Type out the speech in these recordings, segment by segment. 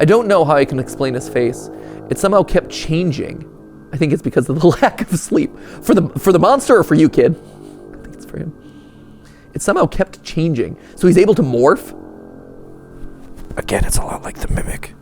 I don't know how I can explain his face. It somehow kept changing. I think it's because of the lack of sleep. For the monster or for you, kid? I think it's for him. It somehow kept changing. So he's able to morph. Again, it's a lot like the Mimic.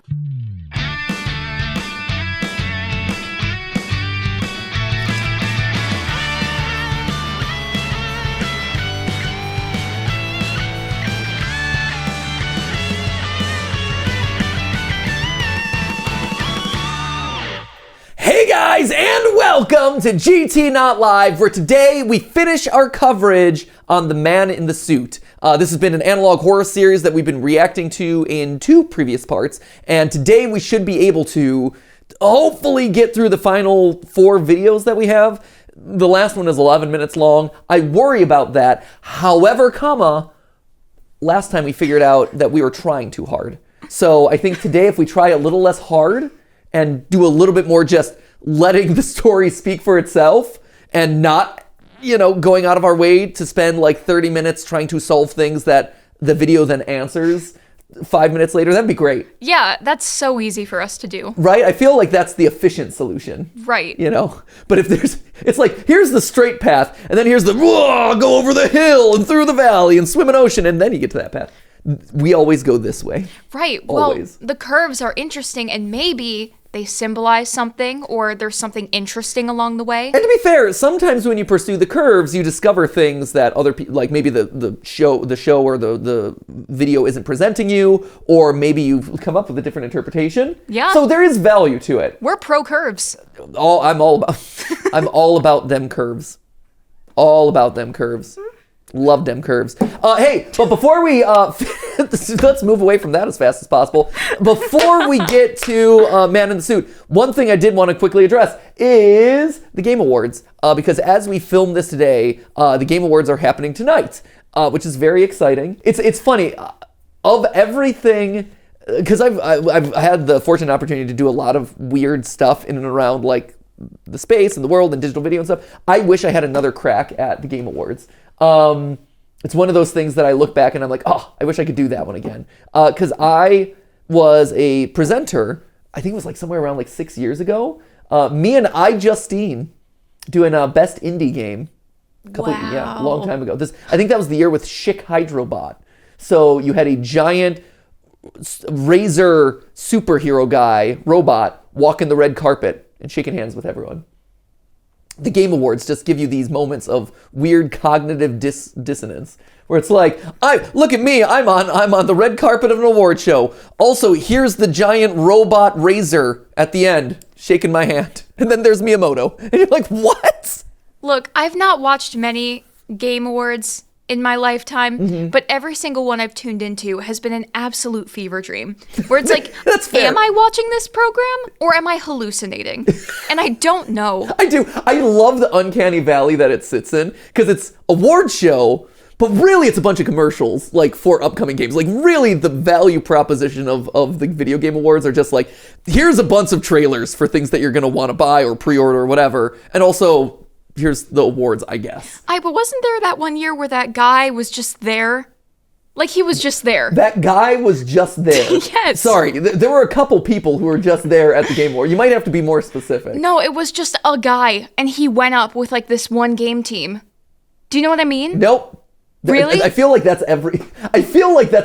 Hey guys, and welcome to GTLive, where today we finish our coverage on the man in the suit. This has been an analog horror series that we've been reacting to in 2 previous parts, and today we should be able to hopefully get through the final 4 videos that we have. The last one is 11 minutes long. I worry about that. However, last time we figured out that we were trying too hard. So I think today if we try a little less hard and do a little bit more just letting the story speak for itself and not, going out of our way to spend like 30 minutes trying to solve things that the video then answers 5 minutes later, that'd be great. Yeah, that's so easy for us to do. Right? I feel like that's the efficient solution. Right. But if it's like, here's the straight path, and then here's the, go over the hill and through the valley and swim an ocean, and then you get to that path. We always go this way. Right. Always. Well, the curves are interesting, and maybe they symbolize something, or there's something interesting along the way. And to be fair, sometimes when you pursue the curves, you discover things that other people, like maybe the show or the video isn't presenting you, or maybe you've come up with a different interpretation. Yeah. So there is value to it. We're pro curves. I'm all about them curves. All about them curves. Love them curves. Hey, but before we let's move away from that as fast as possible. Before we get to Man in the Suit, one thing I did want to quickly address is the Game Awards, because as we film this today, the Game Awards are happening tonight, which is very exciting. It's funny, of everything, because I've had the fortunate opportunity to do a lot of weird stuff in and around like the space and the world and digital video and stuff. I wish I had another crack at the Game Awards. It's one of those things that I look back and I'm like, oh, I wish I could do that one again. Because I was a presenter, I think it was like somewhere around like 6 years ago. Me and Justine doing a best indie game. A long time ago. I think that was the year with Schick Hydrobot. So you had a giant razor superhero guy, robot, walking the red carpet and shaking hands with everyone. The Game Awards just give you these moments of weird cognitive dissonance, where it's like, look at me, I'm on the red carpet of an award show. Also, here's the giant robot razor at the end, shaking my hand. And then there's Miyamoto. And you're like, what? Look, I've not watched many Game Awards in my lifetime, but every single one I've tuned into has been an absolute fever dream, where it's like, That's fair. Am I watching this program or am I hallucinating? And I don't know. I do. I love the uncanny valley that it sits in, because it's award show, but really it's a bunch of commercials, like, for upcoming games. Like, really the value proposition of the video game awards are just like, here's a bunch of trailers for things that you're going to want to buy or pre-order or whatever, and also here's the awards, I guess. But wasn't there that one year where that guy was just there? Like, he was just there. That guy was just there. Yes. Sorry, there were a couple people who were just there at the Game Award. You might have to be more specific. No, it was just a guy, and he went up with, like, this one game team. Do you know what I mean? Nope. Really? I feel like that's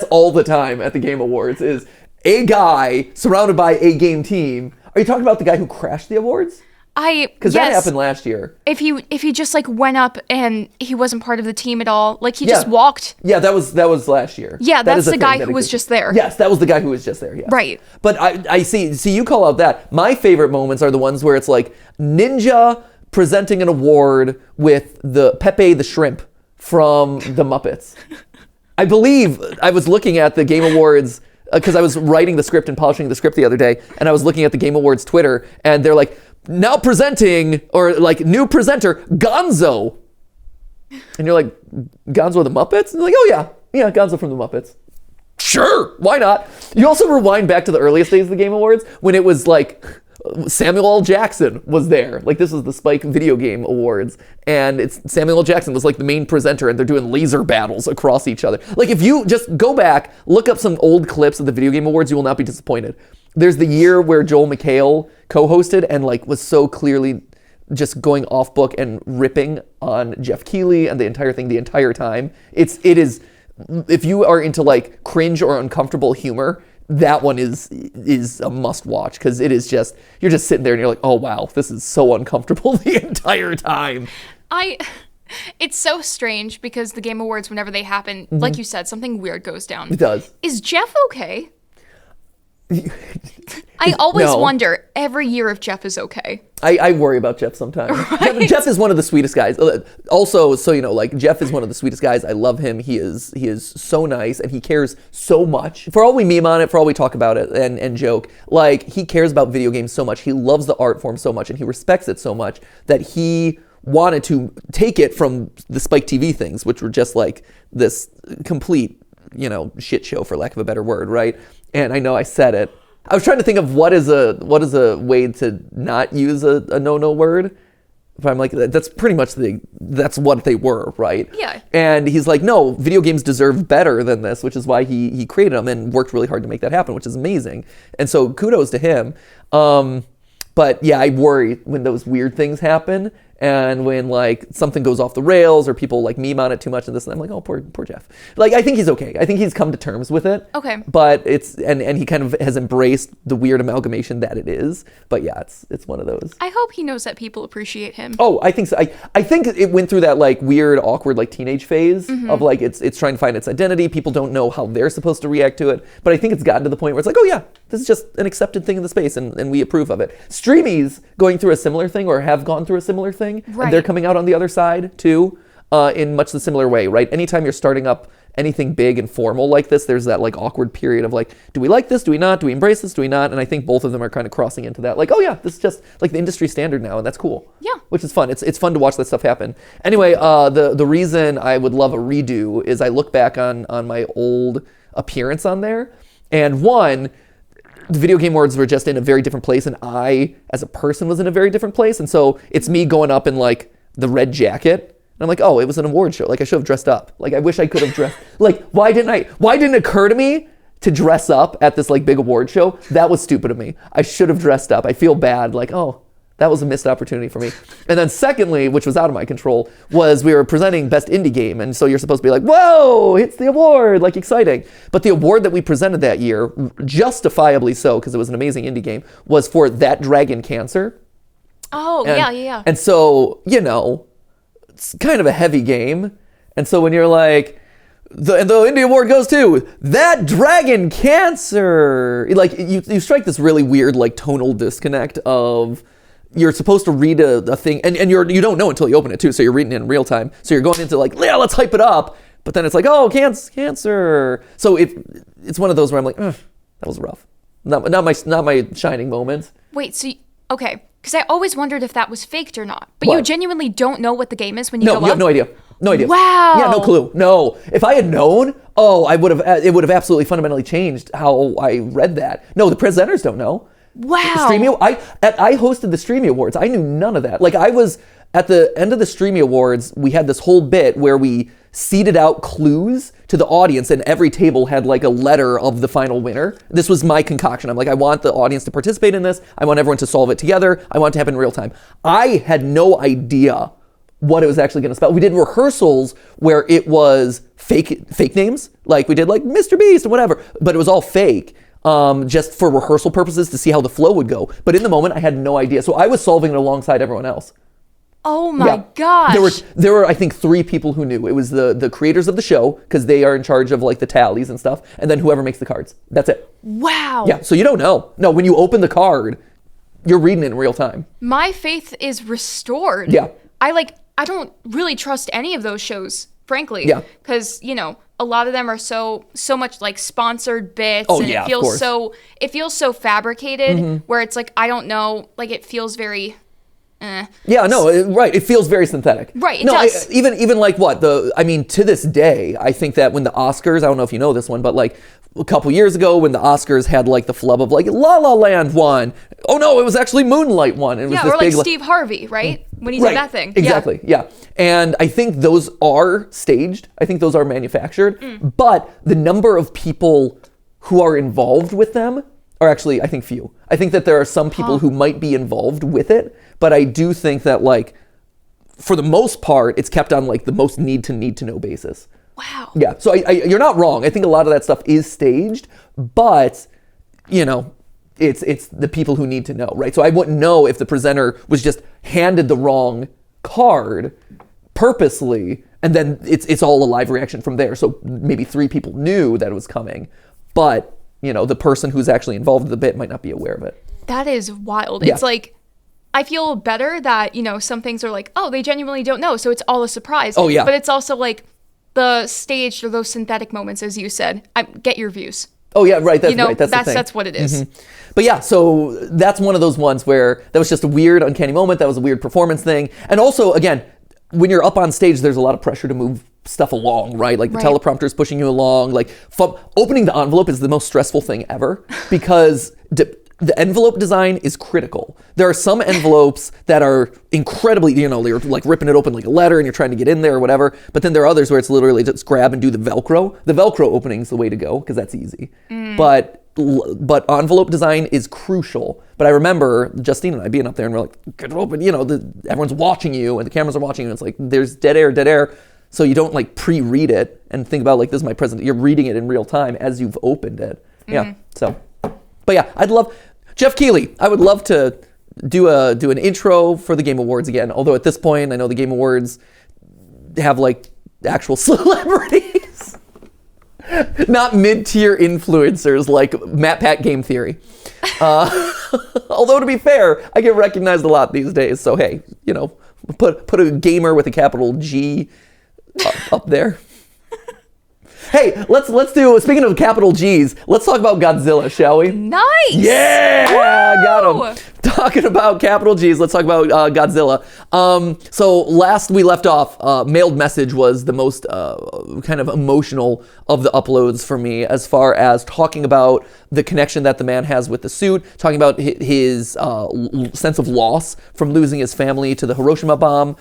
all the time at the Game Awards, is a guy surrounded by a game team. Are you talking about the guy who crashed the awards? Because that happened last year. If he just like went up and he wasn't part of the team at all, like he just walked. Yeah, that was last year. Yeah, that's the guy who was just there. Yes, that was the guy who was just there. Yes. Right. But I see you call out that. My favorite moments are the ones where it's like Ninja presenting an award with the Pepe the Shrimp from the Muppets. I believe I was looking at the Game Awards because I was writing the script and polishing the script the other day, and I was looking at the Game Awards Twitter, and they're like, now presenting, or like new presenter, Gonzo. And you're like, Gonzo the Muppets? And they're like, oh yeah, Gonzo from the Muppets. Sure, why not? You also rewind back to the earliest days of the Game Awards when it was like Samuel L. Jackson was there. Like, this was the Spike Video Game Awards, and Samuel L. Jackson was like the main presenter, and they're doing laser battles across each other. Like, if you just go back, look up some old clips of the Video Game Awards, you will not be disappointed. there's the year where Joel McHale co-hosted and like was so clearly just going off book and ripping on Jeff Keighley and the entire thing the entire time. It is, if you are into like cringe or uncomfortable humor, that one is a must watch, because it is just, you're just sitting there and you're like, oh wow, this is so uncomfortable the entire time. It's so strange because the Game Awards, whenever they happen, like you said, something weird goes down. It does. Is Jeff okay? I always wonder every year if Jeff is okay. I worry about Jeff sometimes. Right? Jeff is one of the sweetest guys. Also, so you know, like Jeff is one of the sweetest guys. I love him. He is so nice and he cares so much. For all we meme on it, for all we talk about it and joke, like he cares about video games so much. He loves the art form so much and he respects it so much that he wanted to take it from the Spike TV things, which were just like this complete, you know, shit show, for lack of a better word, right? And I know I said it. I was trying to think of what is a way to not use a no word. But I'm like, that's pretty much that's what they were, right? Yeah. And he's like, no, video games deserve better than this, which is why he created them and worked really hard to make that happen, which is amazing. And so kudos to him. But yeah, I worry when those weird things happen and when like something goes off the rails or people like meme on it too much and this and I'm like, oh, poor Jeff. Like, I think he's okay. I think he's come to terms with it. Okay. But it's, and he kind of has embraced the weird amalgamation that it is. But yeah, it's one of those. I hope he knows that people appreciate him. Oh, I think so. I think it went through that like weird, awkward like teenage phase of like it's trying to find its identity. People don't know how they're supposed to react to it. But I think it's gotten to the point where it's like, oh yeah, this is just an accepted thing in the space and we approve of it. Streamies going through a similar thing or have gone through a similar thing. Right. And they're coming out on the other side too, in much the similar way, right? Anytime you're starting up anything big and formal like this, there's that like awkward period of like, do we like this? Do we not? Do we embrace this? Do we not? And I think both of them are kind of crossing into that. Like, oh yeah, this is just like the industry standard now, and that's cool. Yeah. Which is fun. It's fun to watch that stuff happen. Anyway, the reason I would love a redo is I look back on my old appearance on there, and one, the video game awards were just in a very different place, and I, as a person, was in a very different place. And so it's me going up in like the red jacket. And I'm like, oh, it was an award show. Like, I should have dressed up. Like, I wish I could have dressed. Like, why didn't it occur to me to dress up at this like big award show? That was stupid of me. I should have dressed up. I feel bad. Like, oh, that was a missed opportunity for me. And then secondly, which was out of my control, was we were presenting Best Indie Game. And so you're supposed to be like, whoa, it's the award, like exciting. But the award that we presented that year, justifiably so, because it was an amazing indie game, was for That Dragon Cancer. Oh, yeah. And so, you know, it's kind of a heavy game. And so when you're like, the indie award goes to That Dragon Cancer, like you strike this really weird like tonal disconnect of, you're supposed to read a thing, and you don't know until you open it too, so you're reading it in real time. So you're going into like, yeah, let's hype it up, but then it's like, oh, cancer. So it's one of those where I'm like, that was rough. Not my shining moment. Wait, so okay, because I always wondered if that was faked or not. But What? you genuinely don't know what the game is when you go up? No, you have no idea. No idea. Wow. Yeah, no clue. No. If I had known, it would have absolutely fundamentally changed how I read that. No, the presenters don't know. Wow. I hosted the Streamy Awards. I knew none of that. Like, I was at the end of the Streamy Awards, we had this whole bit where we seeded out clues to the audience, and every table had like a letter of the final winner. This was my concoction. I'm like, I want the audience to participate in this. I want everyone to solve it together. I want it to happen in real time. I had no idea what it was actually going to spell. We did rehearsals where it was fake names. Like, we did like Mr. Beast or whatever, but it was all fake. Just for rehearsal purposes to see how the flow would go. But in the moment, I had no idea. So I was solving it alongside everyone else. Oh my gosh. There were I think 3 people who knew. It was the creators of the show, because they are in charge of like the tallies and stuff, and then whoever makes the cards. That's it. Wow. Yeah, so you don't know. No, when you open the card, you're reading it in real time. My faith is restored. Yeah. I don't really trust any of those shows, frankly. Yeah. Because, you know, a lot of them are so much like sponsored bits. Oh, and yeah, it feels so fabricated, where it's like, I don't know, like it feels very Yeah, no, right. It feels very synthetic. Right, it no, does. Even like what? To this day, I think that when the Oscars, I don't know if you know this one, but like a couple years ago when the Oscars had like the flub of like La La Land won. Oh no, it was actually Moonlight won. It was yeah, this or like big, Steve Harvey, right? When he right, did that thing. Exactly, yeah. And I think those are staged. I think those are manufactured. But the number of people who are involved with them Or actually, I think few. I think that there are some people who might be involved with it, but I do think that like, for the most part, it's kept on like the most need to know basis. Wow. Yeah, so you're not wrong. I think a lot of that stuff is staged, but you know, it's the people who need to know, right? So I wouldn't know if the presenter was just handed the wrong card purposely, and then it's all a live reaction from there. So maybe 3 people knew that it was coming, but you know, the person who's actually involved in the bit might not be aware of it. That is wild. Yeah. It's like, I feel better that, you know, some things are like, oh, they genuinely don't know, so it's all a surprise. Oh, yeah. But it's also like the staged or those synthetic moments, as you said. Get your views. Oh yeah, right. That's you know, right. That's the thing. That's what it is. But yeah, so that's one of those ones where that was just a weird, uncanny moment. That was a weird performance thing. And also, again, when you're up on stage, there's a lot of pressure to move stuff along, right? Like the teleprompter is pushing you along. Like opening the envelope is the most stressful thing ever because the envelope design is critical. There are some envelopes that are incredibly, you know, you're like ripping it open like a letter and you're trying to get in there or whatever. But then there are others where it's literally just grab and do the Velcro. The Velcro opening is the way to go because that's easy. But envelope design is crucial. But I remember Justine and I being up there and we're like, get it open. You know, everyone's watching you and the cameras are watching you. And it's like, there's dead air. So you don't like pre-read it and think about like, this is my present. You're reading it in real time as you've opened it. Yeah. So, but yeah, I'd love, Jeff Keighley, I would love to do an intro for the Game Awards again. Although at this point, I know the Game Awards have like actual celebrities, not mid-tier influencers like MatPat Game Theory. Although to be fair, I get recognized a lot these days. So hey, you know, put a gamer with a capital G up there. Hey, let's do, speaking of capital G's, let's talk about Godzilla, shall we? Nice! Yeah! Woo! Got him. Talking about capital G's, let's talk about Godzilla. So last we left off, Mailed Message was the most kind of emotional of the uploads for me as far as talking about the connection that the man has with the suit, talking about his sense of loss from losing his family to the Hiroshima bomb,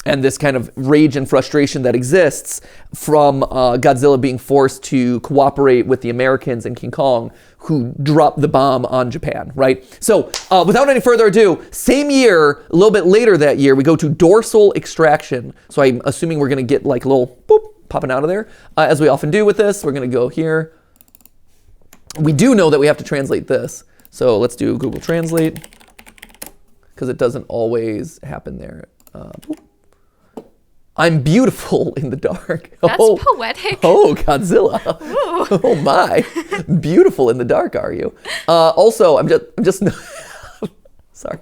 and this kind of rage and frustration that exists from Godzilla being forced to cooperate with the Americans and King Kong, who dropped the bomb on Japan, right? So without any further ado, same year, a little bit later that year, we go to dorsal extraction. So I'm assuming we're gonna get like a little boop popping out of there, as we often do with this. We're gonna go here. We do know that we have to translate this. So let's do Google Translate, because it doesn't always happen there. Boop. I'm beautiful in the dark. That's poetic. Oh, Godzilla. Ooh. Oh my. Beautiful in the dark, are you? Also, I'm just sorry.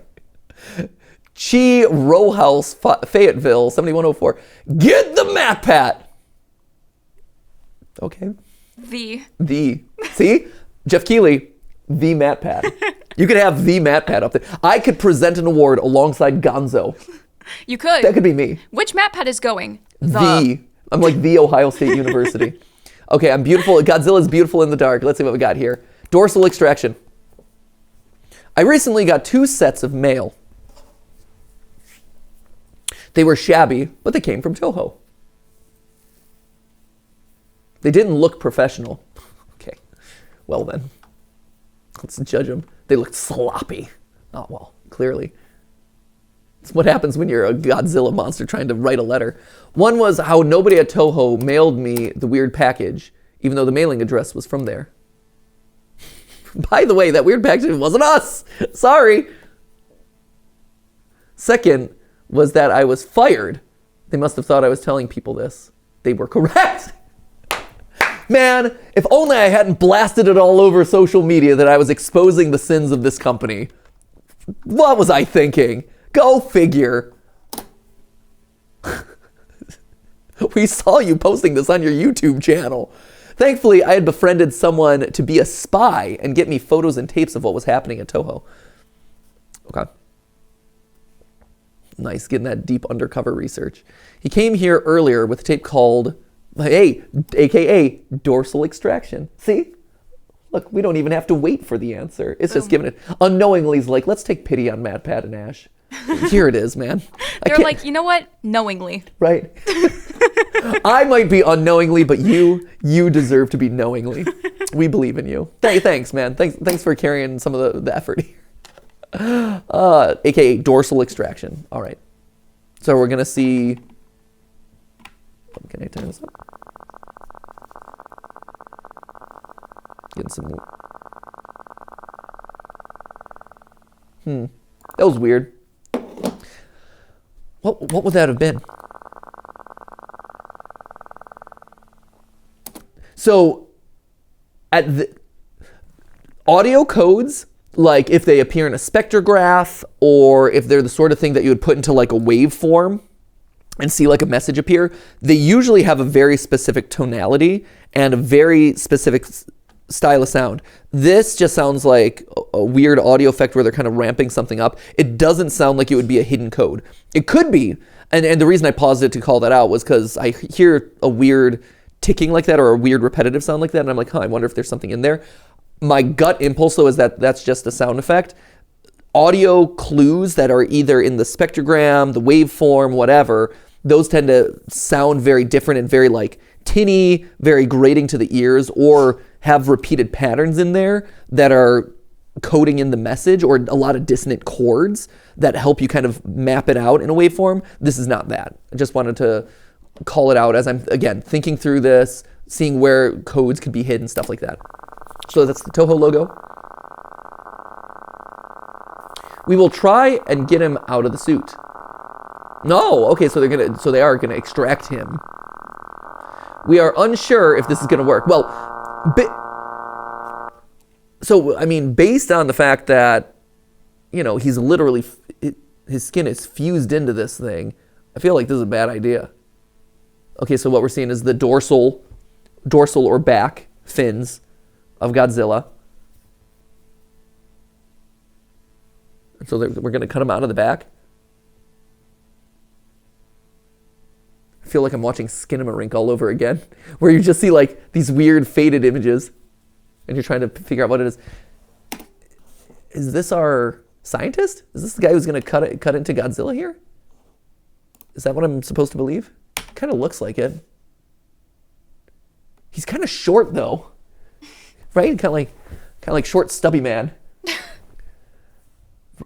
Chi Row House, Fayetteville, 7104. Get the MatPat. Okay. The. See? Jeff Keighley, the MatPat. You could have the MatPat up there. I could present an award alongside Gonzo. You could. That could be me. Which MatPat is going? I'm like the Ohio State University. Okay, I'm beautiful. Godzilla's beautiful in the dark. Let's see what we got here. Dorsal extraction. I recently got 2 sets of mail. They were shabby, but they came from Toho. They didn't look professional. Okay, well then. Let's judge them. They looked sloppy. Oh, well, clearly. It's what happens when you're a Godzilla monster trying to write a letter. One was how nobody at Toho mailed me the weird package, even though the mailing address was from there. By the way, that weird package wasn't us. Sorry. Second was that I was fired. They must have thought I was telling people this. They were correct. Man, if only I hadn't blasted it all over social media that I was exposing the sins of this company. What was I thinking? Go figure. We saw you posting this on your YouTube channel. Thankfully, I had befriended someone to be a spy and get me photos and tapes of what was happening at Toho. Okay. Nice, getting that deep undercover research. He came here earlier with a tape called, AKA Dorsal Extraction. See? Look, we don't even have to wait for the answer. It's just giving it. Unknowingly, he's like, let's take pity on Matt, Pat, and Ash. Here it is, man. They're like, you know what? Knowingly. Right. I might be unknowingly, but you deserve to be knowingly. We believe in you. Thanks, man. Thanks for carrying some of the effort here. AKA dorsal extraction. All right. So we're going to see... Can I turn this up? Getting some... That was weird. What would that have been? So, at the audio codes, like if they appear in a spectrograph, or if they're the sort of thing that you would put into like a waveform and see like a message appear, they usually have a very specific tonality and a very specific style of sound. This just sounds like a weird audio effect where they're kind of ramping something up. It doesn't sound like it would be a hidden code. It could be, and the reason I paused it to call that out was because I hear a weird ticking like that or a weird repetitive sound like that, and I'm like, I wonder if there's something in there. My gut impulse though is that that's just a sound effect. Audio clues that are either in the spectrogram, the waveform, whatever, those tend to sound very different and very like tinny, very grating to the ears, or have repeated patterns in there that are coding in the message, or a lot of dissonant chords that help you kind of map it out in a waveform. This is not that. I just wanted to call it out as I'm, again, thinking through this, seeing where codes could be hidden, stuff like that. So that's the Toho logo. We will try and get him out of the suit. No, okay, so they are gonna extract him. We are unsure if this is gonna work. Well, so I mean, based on the fact that, he's literally, his skin is fused into this thing, I feel like this is a bad idea. Okay, so what we're seeing is the dorsal or back fins of Godzilla. So we're going to cut him out of the back. I feel like I'm watching Skinamarink all over again, where you just see like these weird faded images, and you're trying to figure out what it is. Is this our scientist? Is this the guy who's going to cut into Godzilla here? Is that what I'm supposed to believe? Kind of looks like it. He's kind of short though, right? Kind of like short, stubby man,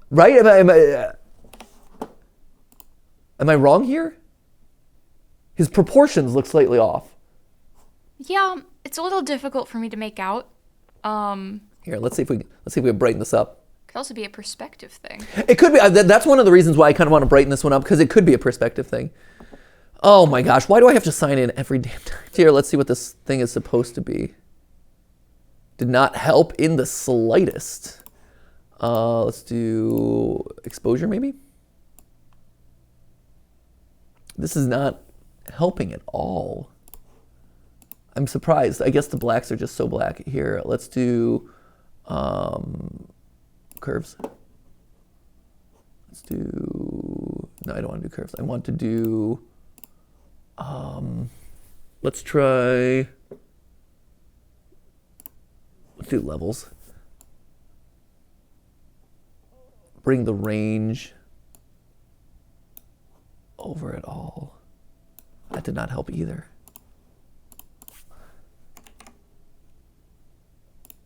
right? Am I wrong here? His proportions look slightly off. Yeah, it's a little difficult for me to make out. Here, let's see if we can brighten this up. Could also be a perspective thing. It could be. That's one of the reasons why I kind of want to brighten this one up, because it could be a perspective thing. Oh my gosh, why do I have to sign in every damn time? Here, let's see what this thing is supposed to be. Did not help in the slightest. Let's do exposure maybe. This is not helping at all. I'm surprised. I guess the blacks are just so black. Here, let's do curves. Let's do, no, I don't want to do curves. I want to do, let's do levels. Bring the range over it all. That did not help either.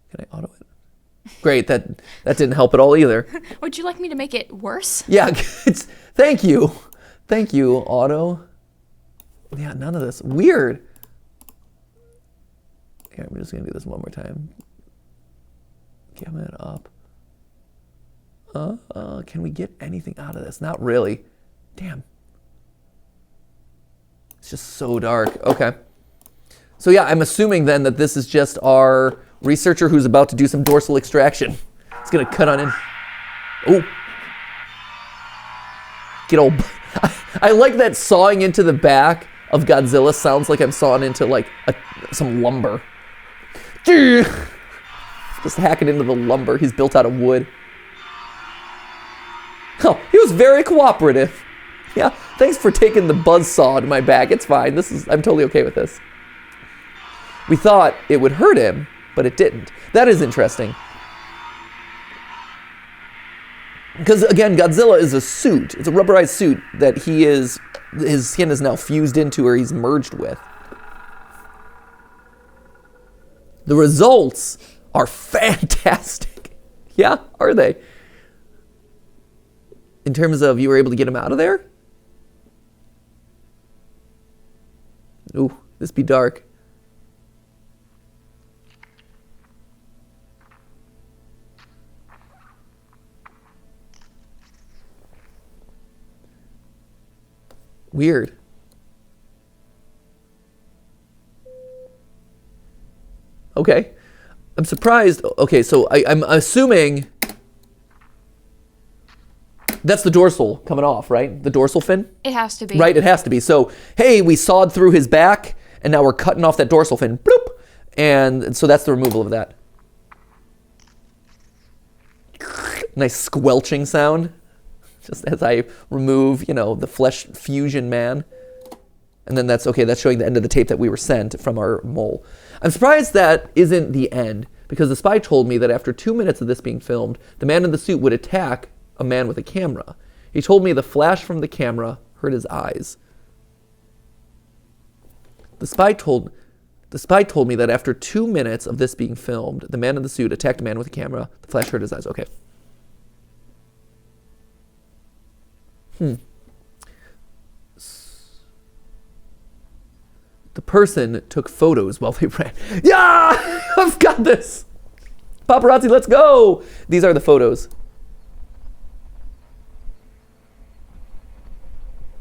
Can I auto it? Great, that didn't help at all either. Would you like me to make it worse? Yeah, thank you. Thank you, auto. Yeah, none of this. Weird. Here, I'm just gonna do this one more time. Gamma it up. Can we get anything out of this? Not really. Damn. It's just so dark. Okay. So yeah, I'm assuming then that this is just our researcher who's about to do some dorsal extraction. It's gonna cut on in. Oh. Get old. I like that sawing into the back of Godzilla sounds like I'm sawing into like some lumber. Just hacking into the lumber. He's built out of wood. Oh, he was very cooperative. Yeah, thanks for taking the buzzsaw to my back. It's fine. I'm totally okay with this. We thought it would hurt him, but it didn't. That is interesting. Because again, Godzilla is a suit. It's a rubberized suit that his skin is now fused into or he's merged with. The results are fantastic. Yeah, are they? In terms of you were able to get him out of there? Ooh, this be dark. Weird. Okay. I'm surprised. Okay, so I'm assuming that's the dorsal coming off, right? The dorsal fin? It has to be. Right, it has to be. So, hey, we sawed through his back, and now we're cutting off that dorsal fin. Bloop! And so that's the removal of that. Nice squelching sound. Just as I remove, you know, the flesh fusion man. And then that's showing the end of the tape that we were sent from our mole. I'm surprised that isn't the end, because the spy told me that after 2 minutes of this being filmed, the man in the suit would attack a man with a camera. He told me the flash from the camera hurt his eyes. The spy told me that after 2 minutes of this being filmed, the man in the suit attacked a man with a camera. The flash hurt his eyes. Okay. The person took photos while they ran. Yeah! I've got this! Paparazzi, let's go! These are the photos.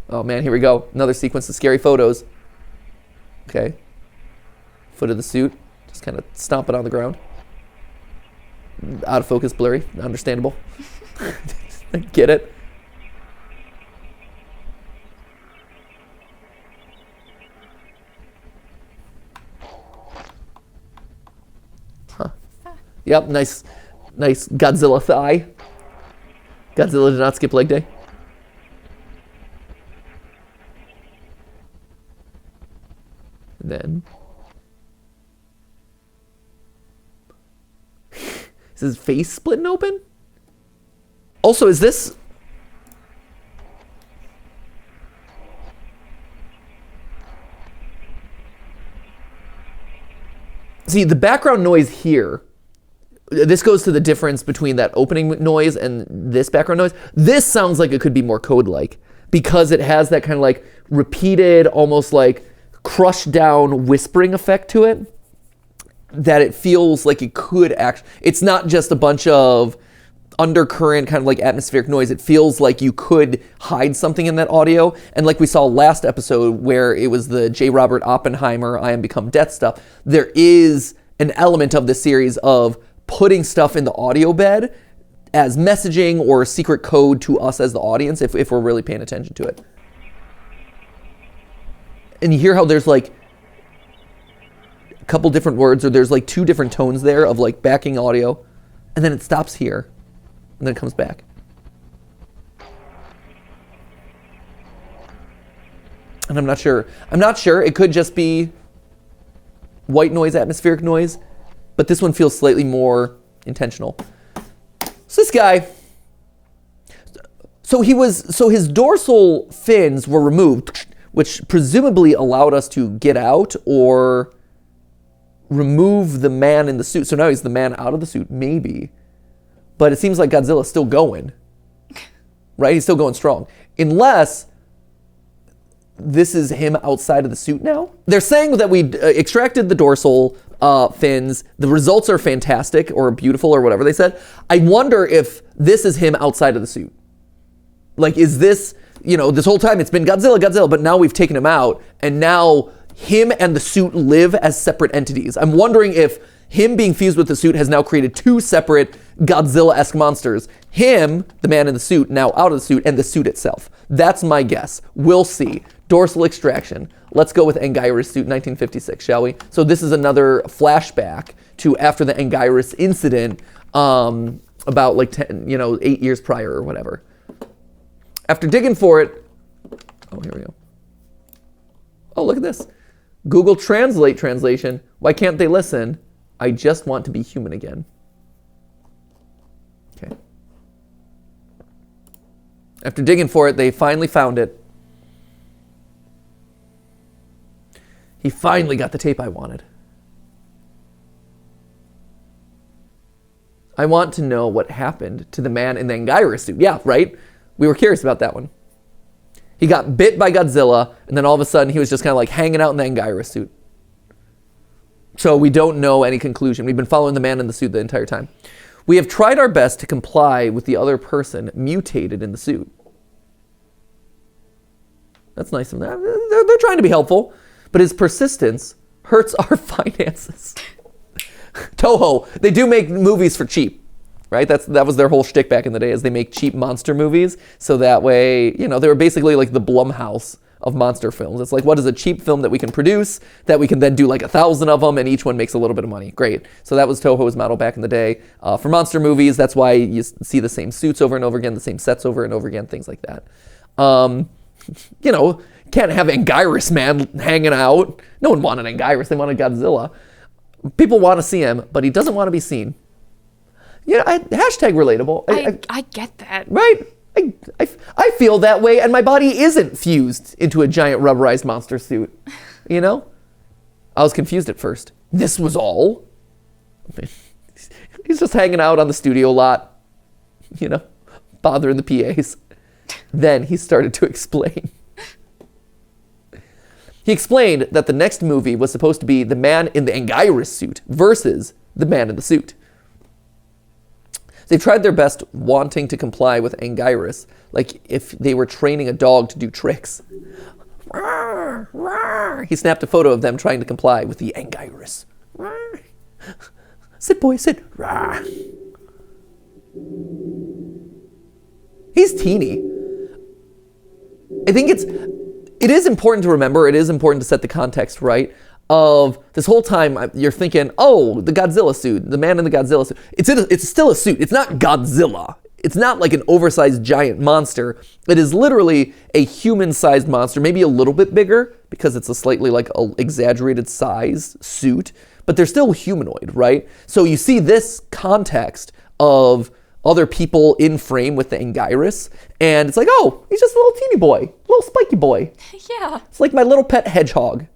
Oh man, here we go. Another sequence of scary photos. Okay. Foot of the suit. Just kind of stomp it on the ground. Out of focus, blurry. Understandable. I get it. Yep, nice Godzilla thigh. Godzilla did not skip leg day. And then is his face splitting open? Also, is this see the background noise here? This goes to the difference between that opening noise and this background noise. This sounds like it could be more code-like because it has that kind of like repeated, almost like crushed down whispering effect to it, that it feels like it could actually, it's not just a bunch of undercurrent kind of like atmospheric noise. It feels like you could hide something in that audio. And like we saw last episode where it was the J. Robert Oppenheimer, I Am Become Death stuff, there is an element of this series of putting stuff in the audio bed as messaging or secret code to us as the audience if we're really paying attention to it. And you hear how there's like a couple different words, or there's like two different tones there of like backing audio, and then it stops here and then it comes back. And I'm not sure. It could just be white noise, atmospheric noise, but this one feels slightly more intentional. So this guy, so his dorsal fins were removed, which presumably allowed us to get out or remove the man in the suit. So now he's the man out of the suit, maybe. But it seems like Godzilla's still going, right? He's still going strong. Unless this is him outside of the suit now. They're saying that we extracted the dorsal fins. The results are fantastic or beautiful or whatever they said. I wonder if this is him outside of the suit. Like, is this, this whole time it's been Godzilla, but now we've taken him out, and now him and the suit live as separate entities. I'm wondering if him being fused with the suit has now created two separate Godzilla-esque monsters. Him, the man in the suit, now out of the suit, and the suit itself. That's my guess. We'll see. Dorsal extraction. Let's go with Angurius suit 1956, shall we? So this is another flashback to after the Angurius incident, about like 8 years prior or whatever. After digging for it, oh, here we go. Oh, look at this. Google Translate translation. Why can't they listen? I just want to be human again. Okay. After digging for it, they finally found it. He finally got the tape I wanted. I want to know what happened to the man in the angurius suit. Yeah, right? We were curious about that one. He got bit by Godzilla, and then all of a sudden he was just kind of like hanging out in the angurius suit. So we don't know any conclusion. We've been following the man in the suit the entire time. We have tried our best to comply with the other person mutated in the suit. That's nice of them. They're trying to be helpful, but his persistence hurts our finances. Toho, they do make movies for cheap, right? That was their whole shtick back in the day, is they make cheap monster movies, so that way, they were basically like the Blumhouse of monster films. It's like, what is a cheap film that we can produce, that we can then do like 1,000 of them, and each one makes a little bit of money. Great. So that was Toho's model back in the day. For monster movies, that's why you see the same suits over and over again, the same sets over and over again, things like that. Can't have Angurius man hanging out. No one wanted Angurius, they wanted Godzilla. People want to see him, but he doesn't want to be seen. Hashtag relatable. I get that. Right? I feel that way, and my body isn't fused into a giant rubberized monster suit. I was confused at first. This was all? He's just hanging out on the studio lot, bothering the PAs. Then he started to explain. He explained that the next movie was supposed to be the man in the angurius suit versus the man in the suit. They've tried their best wanting to comply with angurius, like if they were training a dog to do tricks. He snapped a photo of them trying to comply with the angurius. Sit, boy, sit. He's teeny. I think it is important to remember, it is important to set the context right, of this whole time you're thinking, oh, the Godzilla suit, the man in the Godzilla suit. It's still a suit. It's not Godzilla. It's not like an oversized giant monster. It is literally a human-sized monster, maybe a little bit bigger because it's a slightly like a exaggerated size suit, but they're still humanoid, right? So you see this context of other people in frame with the angurius, and it's like, oh, he's just a little teeny boy, a little spiky boy. Yeah. It's like my little pet hedgehog.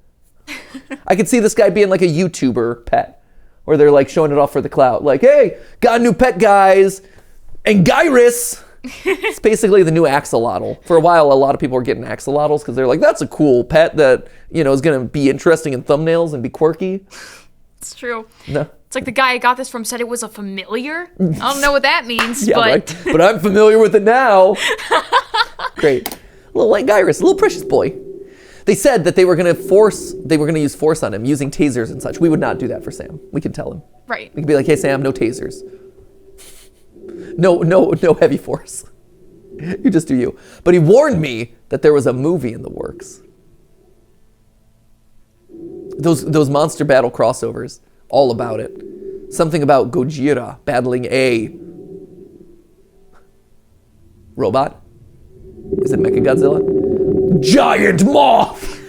I could see this guy being like a YouTuber pet, where they're like showing it off for the clout. Like, hey, got a new pet, guys. Angurius. It's basically the new axolotl. For a while, a lot of people were getting axolotls because they're like, that's a cool pet that, is going to be interesting in thumbnails and be quirky. It's true. No. It's like the guy I got this from said it was a familiar. I don't know what that means, Yeah, but... right. But I'm familiar with it now. Great. Little angurius, a little precious boy. They said that they were going to use force on him using tasers and such. We would not do that for Sam. We could tell him. Right. We could be like, hey, Sam, no tasers. No heavy force. You just do you. But he warned me that there was a movie in the works. Those monster battle crossovers, all about it. Something about Gojira battling a robot. Is it Mechagodzilla? Giant moth!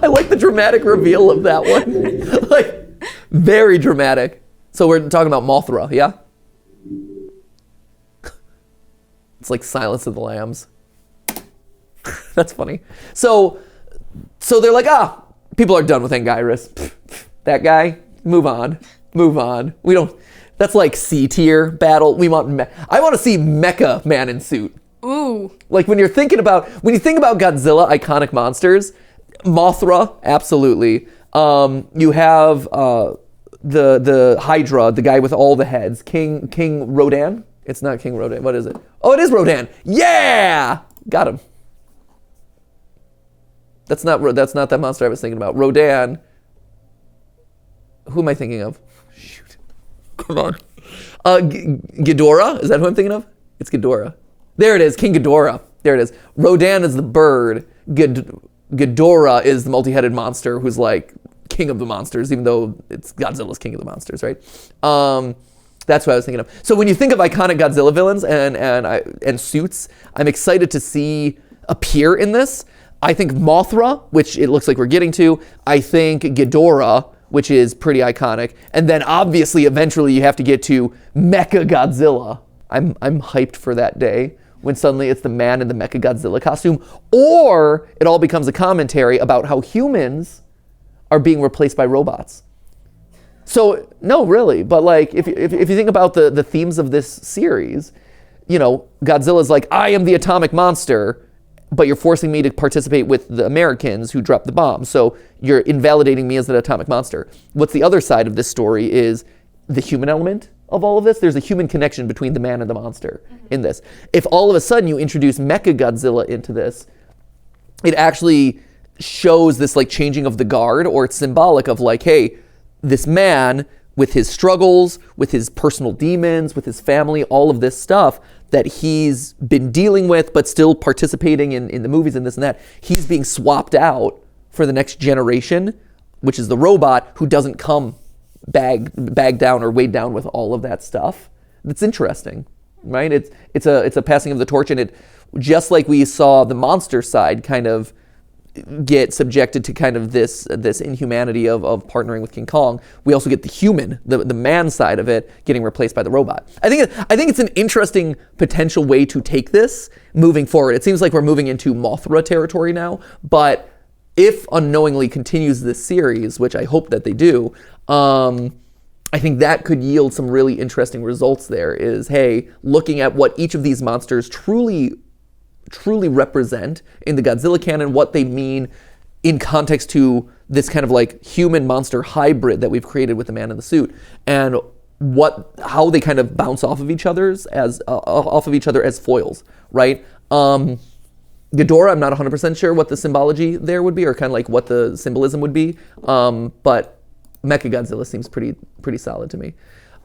I like the dramatic reveal of that one. Like, very dramatic. So we're talking about Mothra, yeah? It's like Silence of the Lambs. That's funny. So they're like, people are done with Angurius. That guy, move on. We don't, that's like C tier battle. I want to see Mecha Man in suit. Ooh. Like when you think about Godzilla iconic monsters, Mothra, absolutely. You have the Hydra, the guy with all the heads, King Rodan. It's not King Rodan. What is it? Oh, it is Rodan. Yeah, got him. That's not that monster I was thinking about. Rodan. Who am I thinking of? Shoot. Come on. Ghidorah. Is that who I'm thinking of? It's Ghidorah. There it is, King Ghidorah. There it is. Rodan is the bird. Ghidorah is the multi-headed monster who's like king of the monsters, even though it's Godzilla's king of the monsters, right? That's what I was thinking of. So when you think of iconic Godzilla villains and suits, I'm excited to see appear in this. I think Mothra, which it looks like we're getting to. I think Ghidorah, which is pretty iconic. And then obviously, eventually, you have to get to Mechagodzilla. I'm hyped for that day when suddenly it's the man in the Mechagodzilla costume, or it all becomes a commentary about how humans are being replaced by robots. So no, really, but like if you think about the themes of this series, you know, Godzilla's like, I am the atomic monster, but you're forcing me to participate with the Americans who dropped the bomb. So you're invalidating me as an atomic monster. What's the other side of this story is the human element of all of this. There's a human connection between the man and the monster in this. If all of a sudden you introduce Mecha Godzilla into this, it actually shows this like changing of the guard, or it's symbolic of like, hey, this man with his struggles, with his personal demons, with his family, all of this stuff that he's been dealing with, but still participating in the movies and this and that, he's being swapped out for the next generation, which is the robot who doesn't come bagged down or weighed down with all of that stuff. It's interesting, right? It's a passing of the torch, and it, just like we saw the monster side kind of get subjected to kind of this inhumanity of partnering with King Kong, we also get the human, the man side of it getting replaced by the robot. I think it's an interesting potential way to take this moving forward. It seems like we're moving into Mothra territory now, but if unknowingly continues this series, which I hope that they do, I think that could yield some really interesting results there. Is, hey, looking at what each of these monsters truly represent in the Godzilla canon, what they mean in context to this kind of like human monster hybrid that we've created with the man in the suit, and how they kind of bounce off of each other as foils, right? Ghidorah, I'm not 100% sure what the symbology there would be, or kind of like what the symbolism would be, but Mechagodzilla seems pretty solid to me.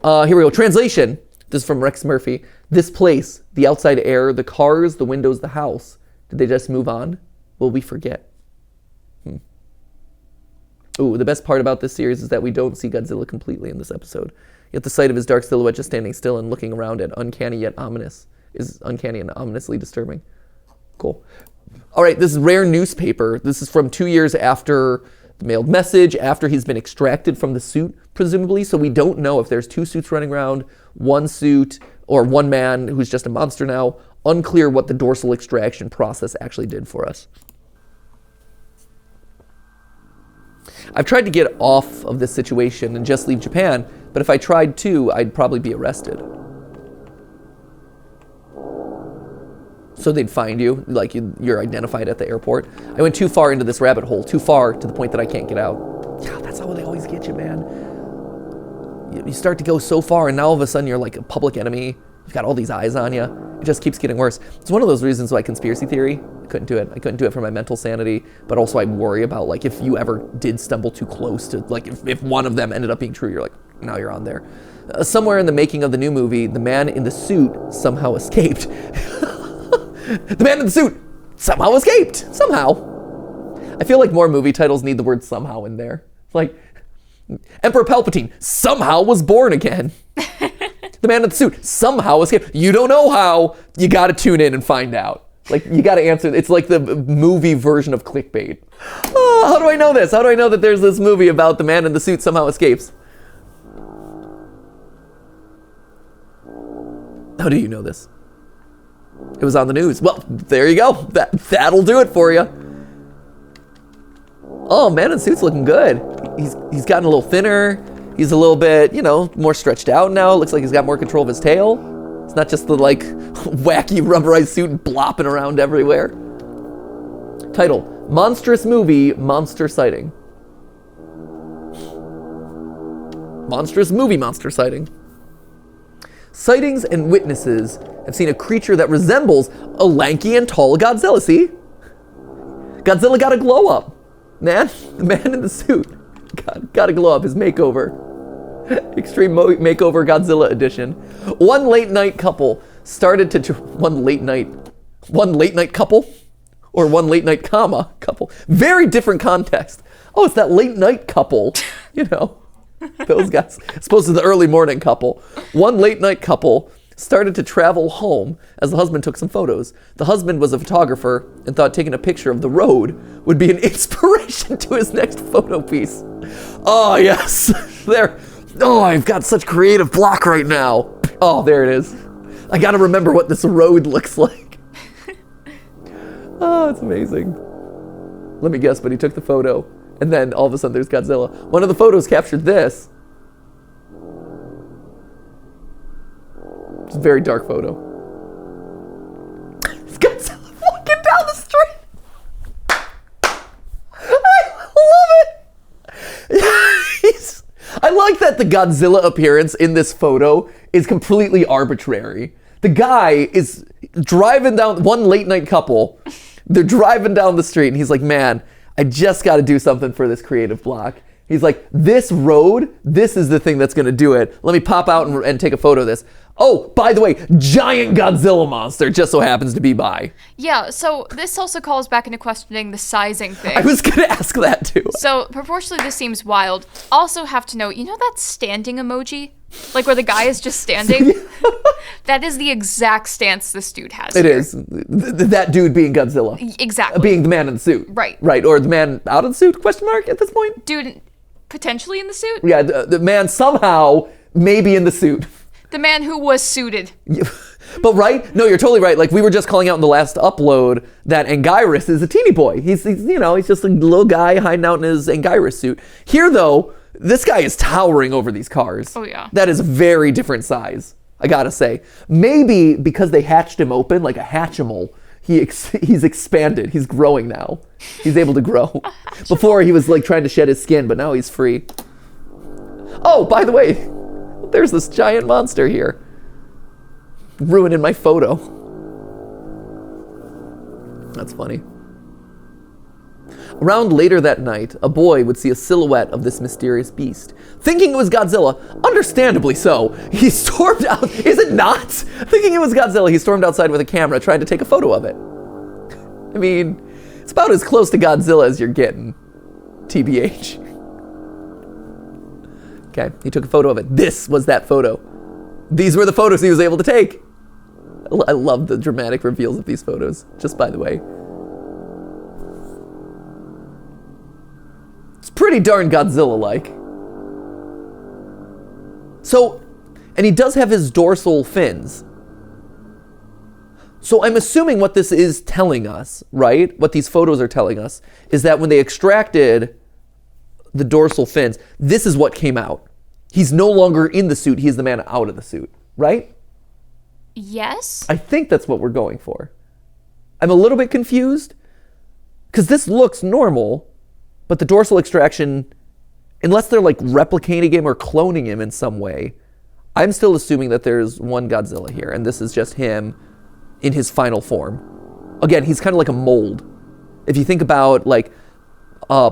Here we go. Translation. This is from Rex Murphy. This place, the outside air, the cars, the windows, the house. Did they just move on? Will we forget? Ooh, the best part about this series is that we don't see Godzilla completely in this episode. Yet the sight of his dark silhouette just standing still and looking around at uncanny yet ominous is uncanny and ominously disturbing. Cool. All right, this is rare newspaper. This is from 2 years after the mailed message, after he's been extracted from the suit, presumably. So we don't know if there's two suits running around, one suit, or one man who's just a monster now. Unclear what the dorsal extraction process actually did for us. I've tried to get off of this situation and just leave Japan, but if I tried to, I'd probably be arrested. So they'd find you, like you're identified at the airport. I went too far into this rabbit hole, too far to the point that I can't get out. Yeah, that's how they always get you, man. You start to go so far, and now all of a sudden you're like a public enemy. You've got all these eyes on you. It just keeps getting worse. It's one of those reasons why conspiracy theory, I couldn't do it. I couldn't do it for my mental sanity, but also I worry about like if you ever did stumble too close to, like if one of them ended up being true, you're like, now you're on there. Somewhere in the making of the new movie, the man in the suit somehow escaped. The man in the suit somehow escaped. Somehow. I feel like more movie titles need the word somehow in there. Like, Emperor Palpatine somehow was born again. The man in the suit somehow escaped. You don't know how. You got to tune in and find out. Like, you got to answer. It's like the movie version of clickbait. Oh, how do I know this? How do I know that there's this movie about the man in the suit somehow escapes? How do you know this? It was on the news. Well, there you go. That'll do it for you. Oh, man in the suit's looking good. He's gotten a little thinner. He's a little bit, more stretched out now. Looks like he's got more control of his tail. It's not just the like wacky rubberized suit blopping around everywhere. Title: Monstrous Movie, Monster Sighting. Monstrous movie, monster sighting. Sightings and witnesses have seen a creature that resembles a lanky and tall Godzilla. See? Godzilla got a glow up. Man, the man in the suit got a glow up. His makeover. Extreme Makeover Godzilla edition. One late night couple started to... One late night couple? Or one late night couple. Very different context. Oh, it's that late night couple. Those guys. As opposed to the early morning couple. One late night couple started to travel home as the husband took some photos. The husband was a photographer and thought taking a picture of the road would be an inspiration to his next photo piece. Oh, yes. There. Oh, I've got such creative block right now. Oh, there it is. I gotta remember what this road looks like. Oh, it's amazing. Let me guess, but he took the photo, and then all of a sudden there's Godzilla. One of the photos captured this. It's a very dark photo. It's Godzilla walking down the street. I love it. I like that the Godzilla appearance in this photo is completely arbitrary. The guy is driving down, one late night couple, they're driving down the street and he's like, man, I just got to do something for this creative block. He's like, this road, this is the thing that's going to do it. Let me pop out and take a photo of this. Oh, by the way, giant Godzilla monster just so happens to be by. Yeah, so this also calls back into questioning the sizing thing. I was going to ask that too. So proportionally, this seems wild. Also have to note, you know that standing emoji? Like where the guy is just standing? That is the exact stance this dude has. It is. That dude being Godzilla. Exactly. Being the man in the suit. Right. Right, or the man out of the suit, question mark, at this point? Dude, potentially in the suit? Yeah, the man somehow maybe in the suit. The man who was suited. But right? No, you're totally right. Like we were just calling out in the last upload that angurius is a teeny boy. He's just a little guy hiding out in his angurius suit. Here though, this guy is towering over these cars. Oh yeah. That is a very different size, I gotta say. Maybe because they hatched him open like a Hatchimal, he's expanded. He's growing now. He's able to grow. Before he was like trying to shed his skin, but now he's free. Oh, by the way, there's this giant monster here. Ruining my photo. That's funny. Around later that night, a boy would see a silhouette of this mysterious beast. Thinking it was Godzilla, understandably so, he stormed out. Is it not? Thinking it was Godzilla, he stormed outside with a camera trying to take a photo of it. I mean, it's about as close to Godzilla as you're getting. TBH. Okay, he took a photo of it. This was that photo. These were the photos he was able to take. I love the dramatic reveals of these photos, just by the way. It's pretty darn Godzilla-like. So, and he does have his dorsal fins. So I'm assuming what this is telling us, right? What these photos are telling us is that when they extracted the dorsal fins, this is what came out. He's no longer in the suit, he's the man out of the suit, right? Yes? I think that's what we're going for. I'm a little bit confused, because this looks normal, but the dorsal extraction, unless they're like replicating him or cloning him in some way, I'm still assuming that there's one Godzilla here, and this is just him in his final form. Again, he's kind of like a mold. If you think about like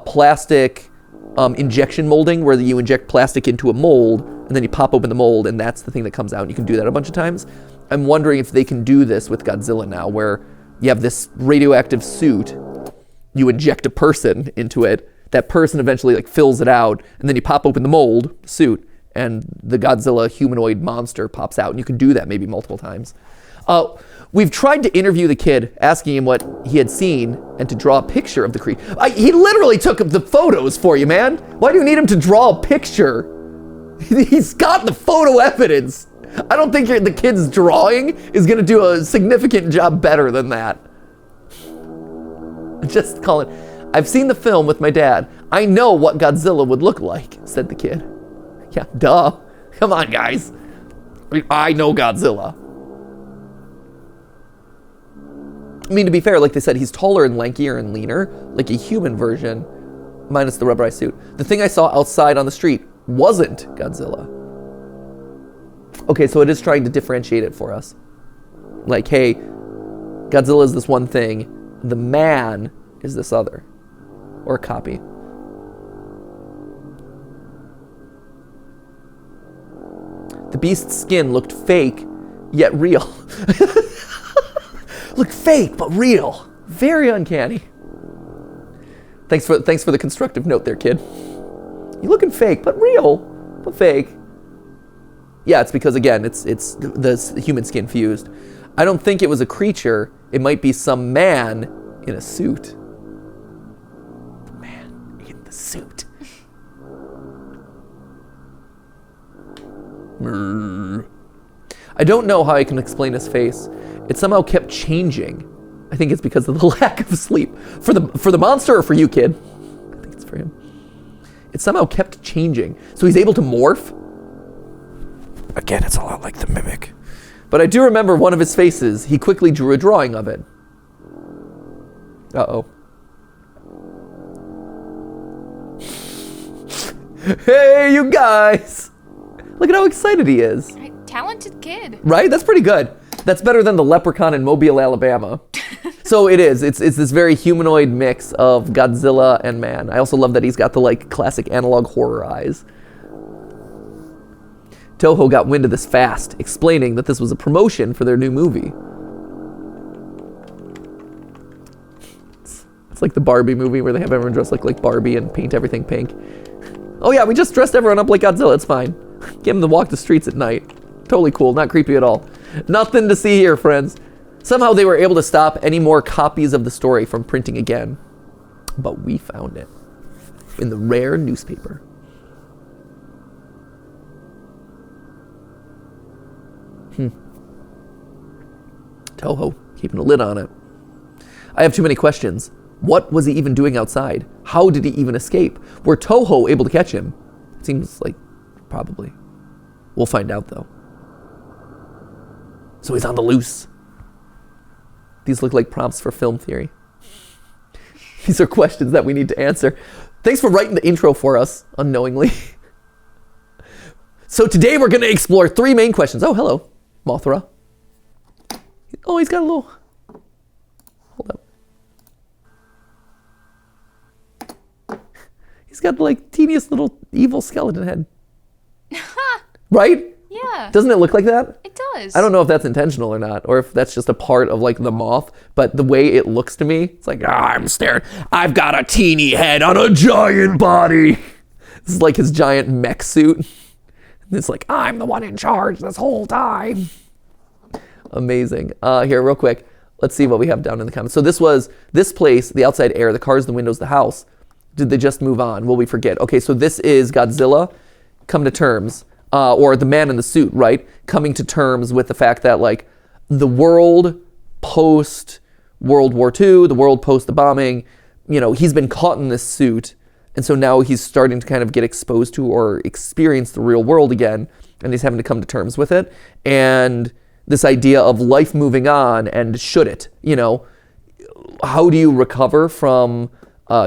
plastic injection molding, where you inject plastic into a mold and then you pop open the mold and that's the thing that comes out, and you can do that a bunch of times. I'm wondering if they can do this with Godzilla now, where you have this radioactive suit, you inject a person into it, that person eventually like fills it out, and then you pop open the mold, the suit, and the Godzilla humanoid monster pops out, and you can do that maybe multiple times. We've tried to interview the kid, asking him what he had seen and to draw a picture of the creature. He literally took the photos for you, man. Why do you need him to draw a picture? He's got the photo evidence. I don't think the kid's drawing is going to do a significant job better than that. Just call it, I've seen the film with my dad. I know what Godzilla would look like, said the kid. Yeah, duh. Come on, guys. I know Godzilla. I mean, to be fair, like they said, he's taller and lankier and leaner, like a human version, minus the rubberized suit. The thing I saw outside on the street wasn't Godzilla. Okay, so it is trying to differentiate it for us. Like, hey, Godzilla is this one thing, the man is this other, or a copy. The beast's skin looked fake, yet real. Looked fake, but real. Very uncanny. Thanks for the constructive note there, kid. You're looking fake, but real, but fake. Yeah, it's because, again, it's the human skin fused. I don't think it was a creature. It might be some man in a suit. Man in the suit. I don't know how I can explain his face. It somehow kept changing. I think it's because of the lack of sleep. For the monster or for you, kid? I think it's for him. It somehow kept changing. So he's able to morph. Again, it's a lot like the mimic. But I do remember one of his faces. He quickly drew a drawing of it. Uh-oh. Hey, you guys! Look at how excited he is. Talented kid. Right? That's pretty good. That's better than the leprechaun in Mobile, Alabama. So it is. It's this very humanoid mix of Godzilla and man. I also love that he's got the like classic analog horror eyes. Toho got wind of this fast, explaining that this was a promotion for their new movie. It's like the Barbie movie where they have everyone dressed like Barbie and paint everything pink. Oh yeah, we just dressed everyone up like Godzilla, it's fine. Give them to walk the streets at night. Totally cool, not creepy at all. Nothing to see here, friends. Somehow they were able to stop any more copies of the story from printing again. But we found it in the rare newspaper. Toho, keeping a lid on it. I have too many questions. What was he even doing outside? How did he even escape? Were Toho able to catch him? It seems like probably. We'll find out though. So he's on the loose. These look like prompts for film theory. These are questions that we need to answer. Thanks for writing the intro for us, unknowingly. So today we're going to explore 3 main questions. Oh, hello, Mothra. Oh, he's got a little... Hold up. He's got like teeniest little evil skeleton head. Right? Yeah. Doesn't it look like that? It does. I don't know if that's intentional or not, or if that's just a part of like the moth, but the way it looks to me, it's like, I'm staring. I've got a teeny head on a giant body. This is like his giant mech suit. And it's like, I'm the one in charge this whole time. Amazing. Here, real quick, let's see what we have down in the comments. So this place, the outside air, the cars, the windows, the house. Did they just move on? Will we forget? Okay, so this is Godzilla come to terms. Or the man in the suit, right? Coming to terms with the fact that like the world post World War II, the world post the bombing, you know, he's been caught in this suit. And so now he's starting to kind of get exposed to or experience the real world again. And he's having to come to terms with it. And this idea of life moving on and should it, you know, how do you recover from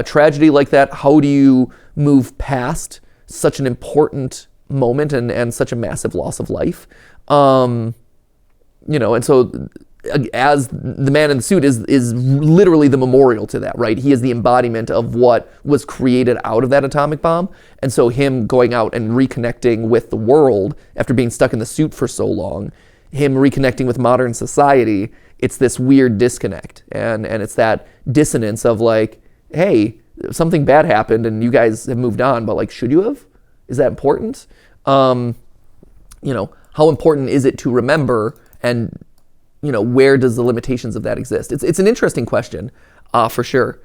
tragedy like that? How do you move past such an important moment and such a massive loss of life, you know, and so as the man in the suit is literally the memorial to that, right? He is the embodiment of what was created out of that atomic bomb, and so him going out and reconnecting with the world after being stuck in the suit for so long, him reconnecting with modern society, it's this weird disconnect, and it's that dissonance of like, hey, something bad happened and you guys have moved on, but like, should you have? Is that important? You know, how important is it to remember, and, you know, where does the limitations of that exist? It's an interesting question, for sure.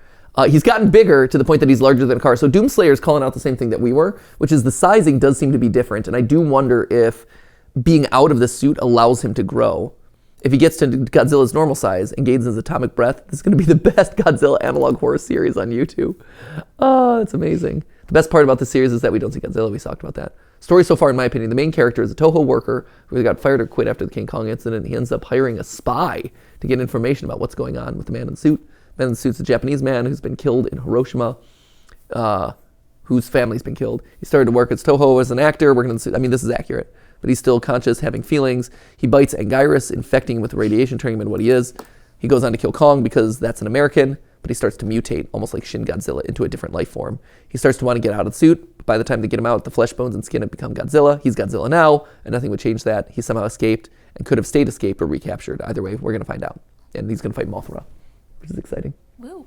He's gotten bigger to the point that he's larger than a car. So Doomslayer's calling out the same thing that we were, which is the sizing does seem to be different. And I do wonder if being out of the suit allows him to grow. If he gets to Godzilla's normal size and gains his atomic breath, this is going to be the best Godzilla analog horror series on YouTube. Oh, it's amazing. The best part about the series is that we don't see Godzilla. We talked about that. Story so far, in my opinion, the main character is a Toho worker who got fired or quit after the King Kong incident. He ends up hiring a spy to get information about what's going on with the man in the suit. The man in the suit's a Japanese man who's been killed in Hiroshima, whose family's been killed. He started to work as Toho as an actor, working in the suit. I mean, this is accurate. But he's still conscious, having feelings. He bites angurius, infecting him with radiation, turning him into what he is. He goes on to kill Kong because that's an American, but he starts to mutate, almost like Shin Godzilla, into a different life form. He starts to want to get out of the suit. By the time they get him out, the flesh, bones, and skin have become Godzilla. He's Godzilla now, and nothing would change that. He somehow escaped and could have stayed escaped or recaptured. Either way, we're going to find out. And he's going to fight Mothra, which is exciting. Woo.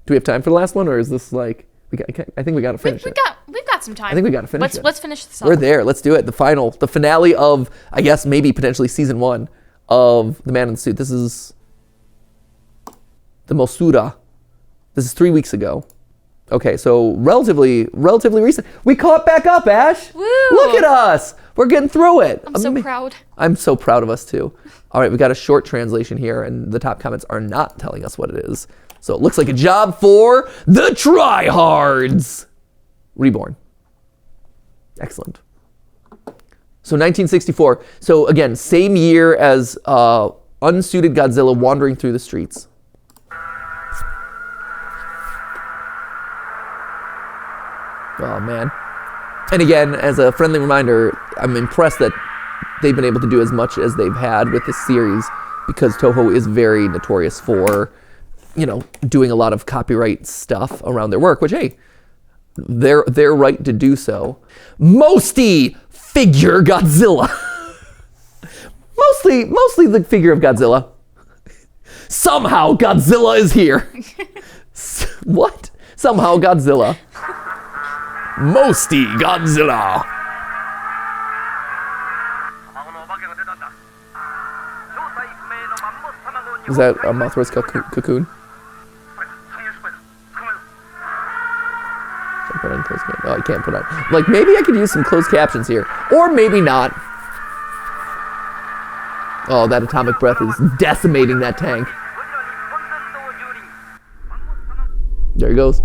Do we have time for the last one, or is this like... I think we got to finish it. We've got some time. I think we got to finish it. Let's finish this up. We're there. Let's do it. The finale of, I guess, maybe potentially season 1 of The Man in the Suit. This is the Mothra. This is 3 weeks ago. Okay, so relatively recent. We caught back up, Ash. Woo! Look at us. We're getting through it. I'm so proud. I'm so proud of us too. All right, we got a short translation here, and the top comments are not telling us what it is. So it looks like a job for the tryhards. Reborn. Excellent. So 1964. So again, same year as unsuited Godzilla wandering through the streets. Oh man. And again, as a friendly reminder, I'm impressed that they've been able to do as much as they've had with this series, because Toho is very notorious for, you know, doing a lot of copyright stuff around their work, which, hey, they're right to do so. Mostly figure Godzilla. mostly the figure of Godzilla. Somehow Godzilla is here. What? Somehow Godzilla. Mostly Godzilla. Is that a Mothra's cocoon? Oh, I can't put on. Like, maybe I could use some closed captions here. Or maybe not. Oh, that atomic breath is decimating that tank. There he goes.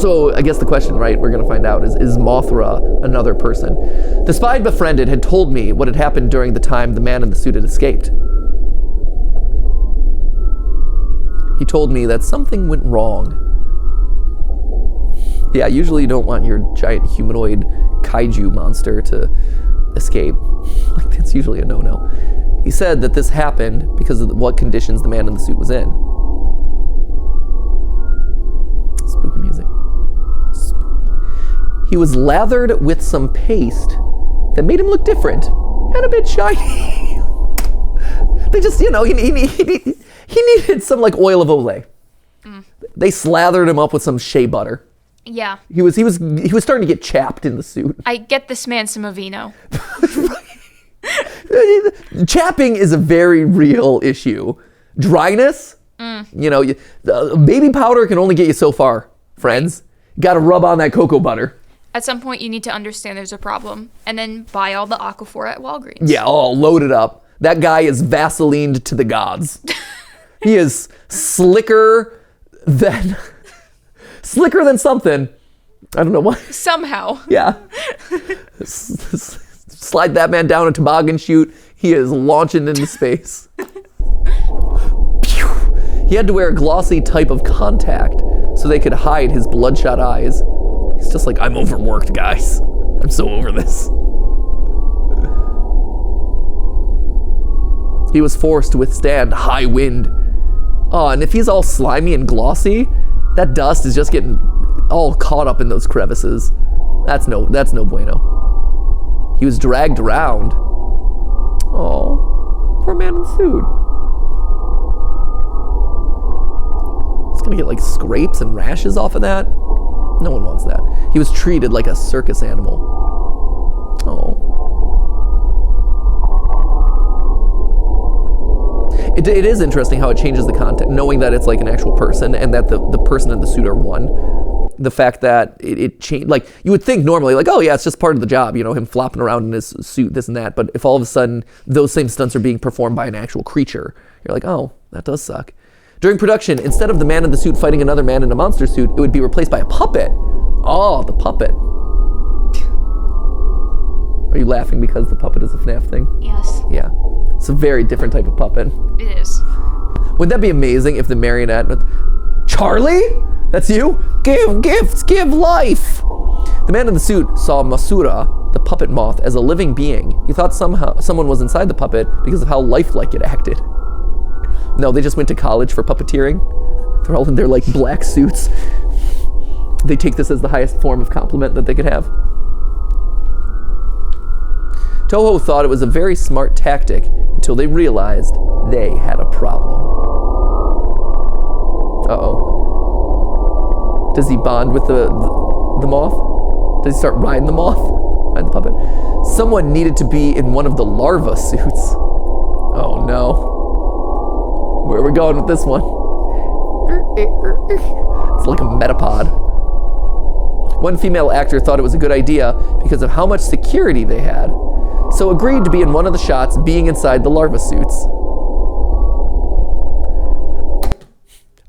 So, I guess the question, right, we're going to find out is Mothra another person? The spy I'd befriended had told me what had happened during the time the man in the suit had escaped. He told me that something went wrong. Yeah, usually you don't want your giant humanoid kaiju monster to escape. Like, that's usually a no-no. He said that this happened because of what conditions the man in the suit was in. Spooky music. He was lathered with some paste that made him look different and a bit shiny. They just, you know, he needed some like oil of Olay. They slathered him up with some shea butter. Yeah. He was starting to get chapped in the suit. I get this man some Aveeno. Chapping is a very real issue. Dryness, you know, baby powder can only get you so far, friends. You got to rub on that cocoa butter. At some point, you need to understand there's a problem, and then buy all the Aquaphor at Walgreens. Yeah, all loaded up. That guy is Vaselined to the gods. He is slicker than something. I don't know why. Somehow. Yeah. Slide that man down a toboggan chute. He is launching into space. He had to wear a glossy type of contact so they could hide his bloodshot eyes. He's just like, I'm overworked, guys. I'm so over this. He was forced to withstand high wind. Oh, and if he's all slimy and glossy, that dust is just getting all caught up in those crevices. That's no bueno. He was dragged around. Oh, poor man in the suit. He's gonna get like scrapes and rashes off of that. No one wants that. He was treated like a circus animal. Oh. It is interesting how it changes the content, knowing that it's like an actual person and that the person in the suit are one. The fact that it changed, like, you would think normally, like, oh yeah, it's just part of the job, you know, him flopping around in his suit, this and that. But if all of a sudden those same stunts are being performed by an actual creature, you're like, oh, that does suck. During production, instead of the man in the suit fighting another man in a monster suit, it would be replaced by a puppet. Oh, the puppet. Are you laughing because the puppet is a FNAF thing? Yes. Yeah. It's a very different type of puppet. It is. Wouldn't that be amazing if the marionette... Charlie? That's you? Give gifts, give life! The man in the suit saw Masura, the puppet moth, as a living being. He thought someone was inside the puppet because of how lifelike it acted. No, they just went to college for puppeteering. They're all in their like black suits. They take this as the highest form of compliment that they could have. Toho thought it was a very smart tactic until they realized they had a problem. Uh-oh. Does he bond with the moth? Does he start riding the moth? Ride the puppet? Someone needed to be in one of the larva suits. Oh no. Where are we going with this one? It's like a metapod. One female actor thought it was a good idea because of how much security they had, so agreed to be in one of the shots being inside the larva suits.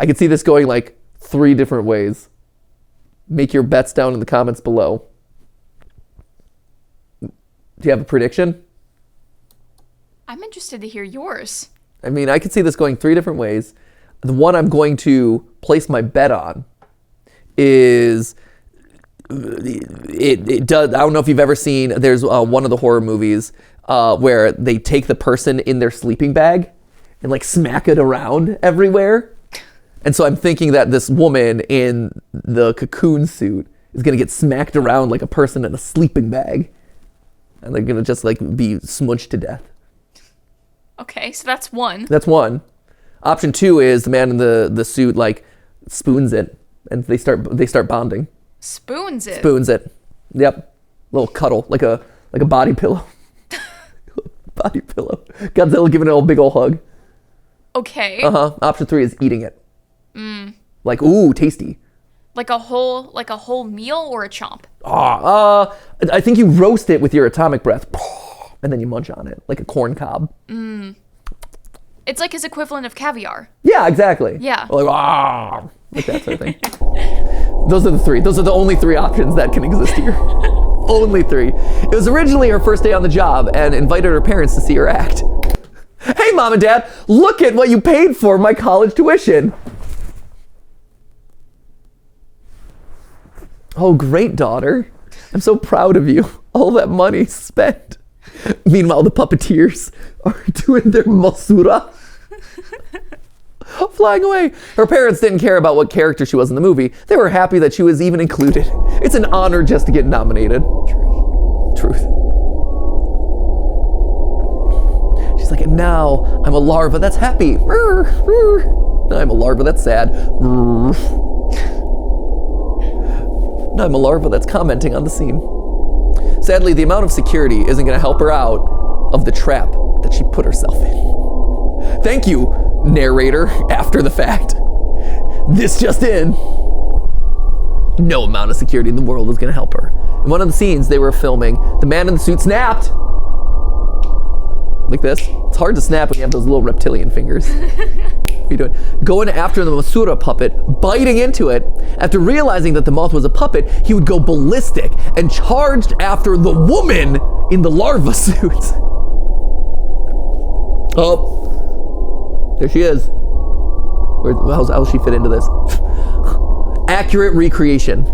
I could see this going like 3 different ways. Make your bets down in the comments below. Do you have a prediction? I'm interested to hear yours. I mean, I could see this going 3 different ways. The one I'm going to place my bet on is it does. I don't know if you've ever seen. There's one of the horror movies where they take the person in their sleeping bag and like smack it around everywhere. And so I'm thinking that this woman in the cocoon suit is gonna get smacked around like a person in a sleeping bag, and they're gonna just like be smushed to death. Okay, so that's one. That's one. Option 2 is the man in the suit like spoons it, and they start bonding. Spoons it. Spoons it. Yep. Little cuddle, like a body pillow. Body pillow. Godzilla giving it a big old hug. Okay. Option 3 is eating it. Like, ooh, tasty. Like a whole meal or a chomp? I think you roast it with your atomic breath, and then you munch on it like a corn cob. It's like his equivalent of caviar. Yeah, exactly. Yeah. Like that sort of thing. Those are the 3. Those are the only 3 options that can exist here. Only 3. It was originally her first day on the job and invited her parents to see her act. Hey, Mom and Dad, look at what you paid for my college tuition. Oh, great, daughter. I'm so proud of you. All that money spent. Meanwhile, the puppeteers are doing their masura. Flying away. Her parents didn't care about what character she was in the movie. They were happy that she was even included. It's an honor just to get nominated. Truth. She's like, and now I'm a larva that's happy. Now I'm a larva that's sad. Now I'm a larva that's commenting on the scene. Sadly, the amount of security isn't going to help her out of the trap that she put herself in. Thank you, narrator, after the fact. This just in. No amount of security in the world was going to help her. In one of the scenes they were filming, the man in the suit snapped. Like this. It's hard to snap when you have those little reptilian fingers. What are you doing? Going after the Masura puppet, biting into it. After realizing that the moth was a puppet, he would go ballistic and charged after the woman in the larva suit. Oh, there she is. How's she fit into this? Accurate recreation.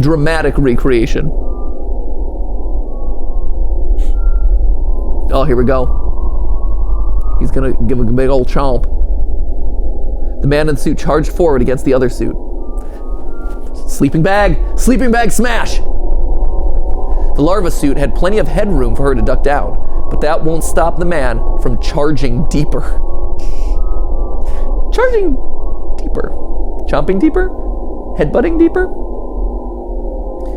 Dramatic recreation. Oh, here we go. He's gonna give a big old chomp. The man in the suit charged forward against the other suit. Sleeping bag smash! The larva suit had plenty of headroom for her to duck down, but that won't stop the man from charging deeper. Charging deeper. Chomping deeper? Headbutting deeper?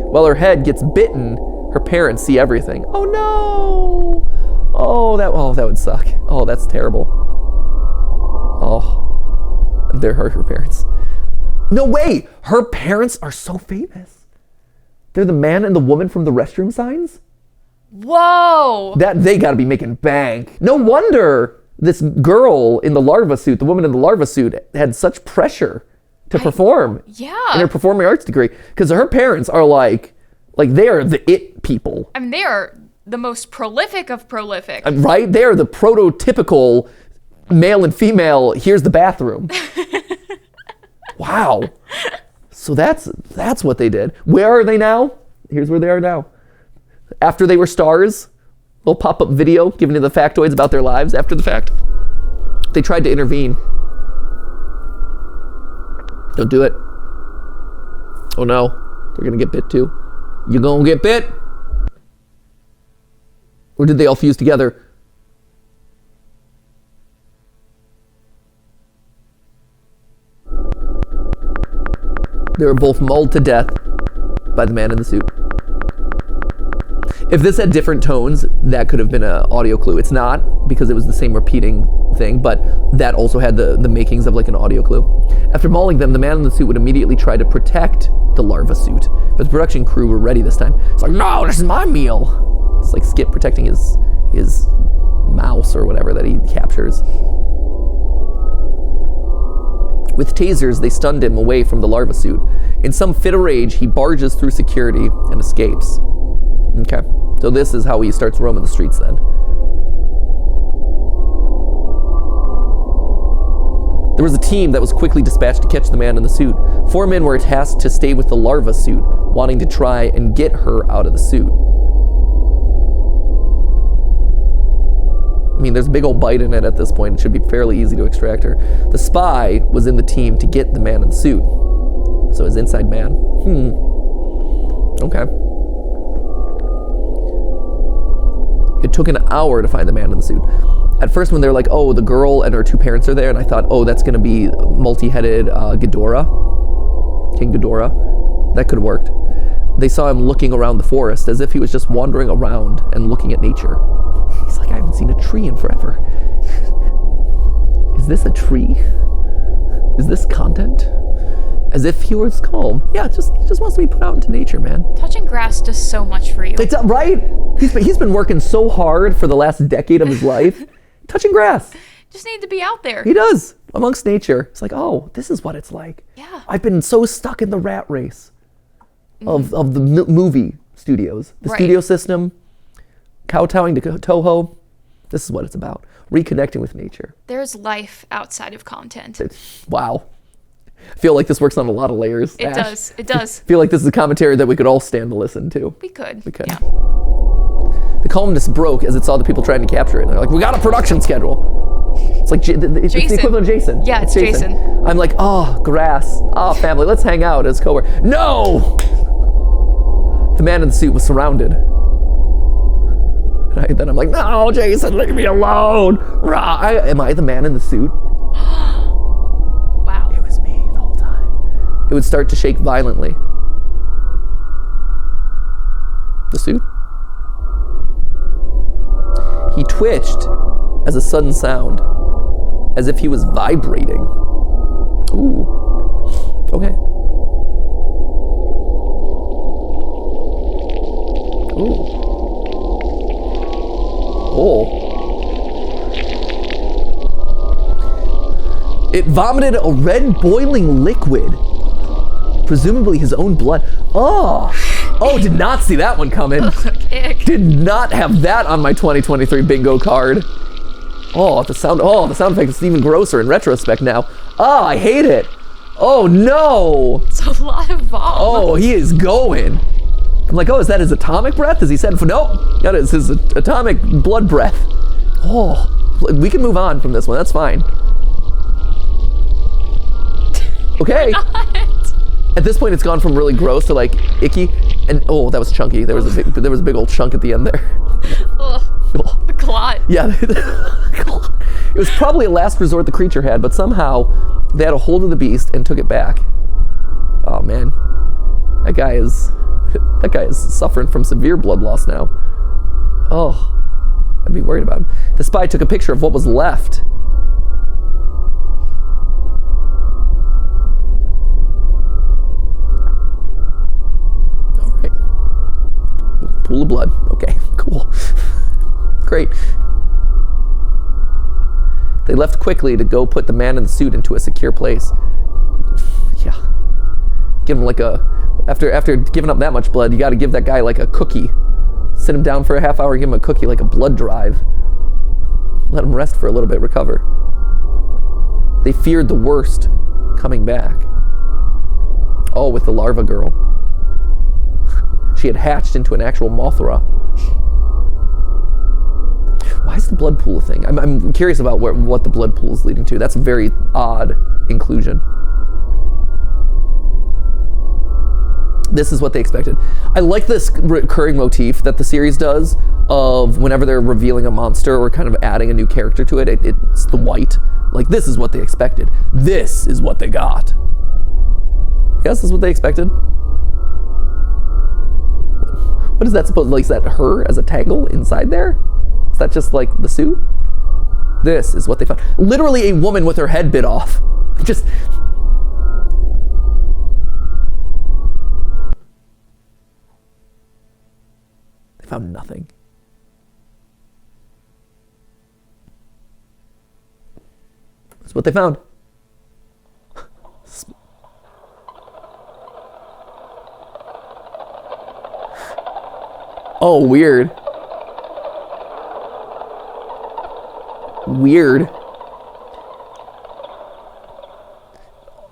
While her head gets bitten, her parents see everything. Oh no! Oh, that would suck. Oh, that's terrible. Oh, they're her parents. No way! Her parents are so famous. They're the man and the woman from the restroom signs? Whoa! They gotta be making bank. No wonder this girl in the larva suit, the woman in the larva suit, had such pressure to perform. Yeah. In her performing arts degree. Because her parents are like they are the it people. I mean, they are the most prolific of prolific. Right? They are the prototypical male and female, here's the bathroom. Wow. So that's what they did. Where are they now? Here's where they are now. After they were stars, little pop-up video giving you the factoids about their lives after the fact. They tried to intervene. Don't do it. Oh no, they're gonna get bit too. You gonna get bit? Or did they all fuse together? They were both mauled to death by the man in the suit. If this had different tones, that could have been an audio clue. It's not, because it was the same repeating thing, but that also had the makings of like an audio clue. After mauling them, the man in the suit would immediately try to protect the larva suit, but the production crew were ready this time. It's like, no, this is my meal. It's like Skip protecting his mouse or whatever that he captures. With tasers, they stunned him away from the larva suit. In some fit of rage, he barges through security and escapes. Okay. So this is how he starts roaming the streets then. There was a team that was quickly dispatched to catch the man in the suit. 4 men were tasked to stay with the larva suit, wanting to try and get her out of the suit. I mean, there's a big old bite in it at this point. It should be fairly easy to extract her. The spy was in the team to get the man in the suit. So his inside man. Okay. It took an hour to find the man in the suit. At first when they're like, oh, the girl and her 2 parents are there, and I thought, oh, that's gonna be multi-headed Ghidorah. King Ghidorah. That could have worked. They saw him looking around the forest as if he was just wandering around and looking at nature. He's like, I haven't seen a tree in forever. Is this a tree? Is this content? As if he was calm. Yeah, he just wants to be put out into nature, man. Touching grass does so much for you. It's right? He's been working so hard for the last decade of his life. Touching grass. Just need to be out there. He does. Amongst nature. It's like, oh, this is what it's like. Yeah. I've been so stuck in the rat race of the movie studios. The studio system, kowtowing to Toho. This is what it's about. Reconnecting with nature. There's life outside of content. Wow. I feel like this works on a lot of layers. It does. It does. I feel like this is a commentary that we could all stand to listen to. We could. We could. Yeah. The calmness broke as it saw the people trying to capture it. They're like, we got a production schedule. It's like, it's the equivalent of Jason. Yeah, it's Jason. I'm like, oh, grass. Oh, family, let's hang out as coworkers. No! The man in the suit was surrounded. And then I'm like, no, Jason, leave me alone. Am I the man in the suit? Wow. It was me the whole time. It would start to shake violently. The suit? He twitched as a sudden sound, as if he was vibrating. Ooh. Okay. Ooh. Oh. It vomited a red boiling liquid, presumably his own blood. Oh. Oh, did not see that one coming. Ick. Did not have that on my 2023 bingo card. Oh, the sound effect is even grosser in retrospect now. Oh, I hate it. Oh no. It's a lot of vom. Oh, he is going. I'm like, oh, is that his atomic breath? As he said, nope, that is his atomic blood breath. Oh, we can move on from this one. That's fine. Okay. At this point, it's gone from really gross to like icky, and oh, that was chunky. There was a big old chunk at the end there. Ugh, the clot. Yeah, it was probably a last resort the creature had, but somehow they had a hold of the beast and took it back. Oh man, that guy is suffering from severe blood loss now. Oh, I'd be worried about him. The spy took a picture of what was left. Pool of blood. Okay, cool. Great. They left quickly to go put the man in the suit into a secure place. Yeah. Give him like after giving up that much blood, you gotta give that guy like a cookie. Sit him down for a half hour, give him a cookie, like a blood drive. Let him rest for a little bit, recover. They feared the worst coming back. Oh, with the larva girl. She had hatched into an actual Mothra. Why is the blood pool a thing? I'm curious about what the blood pool is leading to. That's a very odd inclusion. This is what they expected. I like this recurring motif that the series does of whenever they're revealing a monster or kind of adding a new character to it, it's the white. Like, this is what they expected. This is what they got. Yes, this is what they expected. What is that supposed to, like, is that her as a tangle inside there? Is that just like the suit? This is what they found. Literally a woman with her head bit off. Just. They found nothing. That's what they found. Oh, weird. Weird.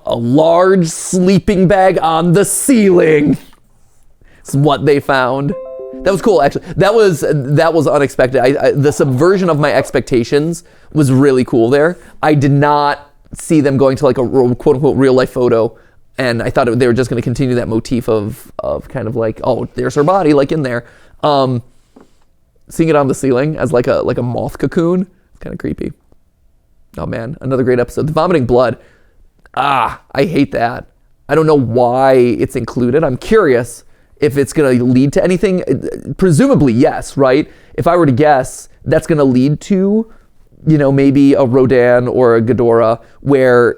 A large sleeping bag on the ceiling. It's what they found. That was cool, actually. That was unexpected. The subversion of my expectations was really cool there. I did not see them going to like a quote unquote real life photo, and I thought they were just going to continue that motif of kind of like, oh, there's her body like in there. Seeing it on the ceiling as like a moth cocoon, it's kind of creepy. Oh man, another great episode. The vomiting blood. I hate that. I don't know why it's included. I'm curious if it's going to lead to anything. Presumably, yes, right? If I were to guess, that's going to lead to, maybe a Rodan or a Ghidorah where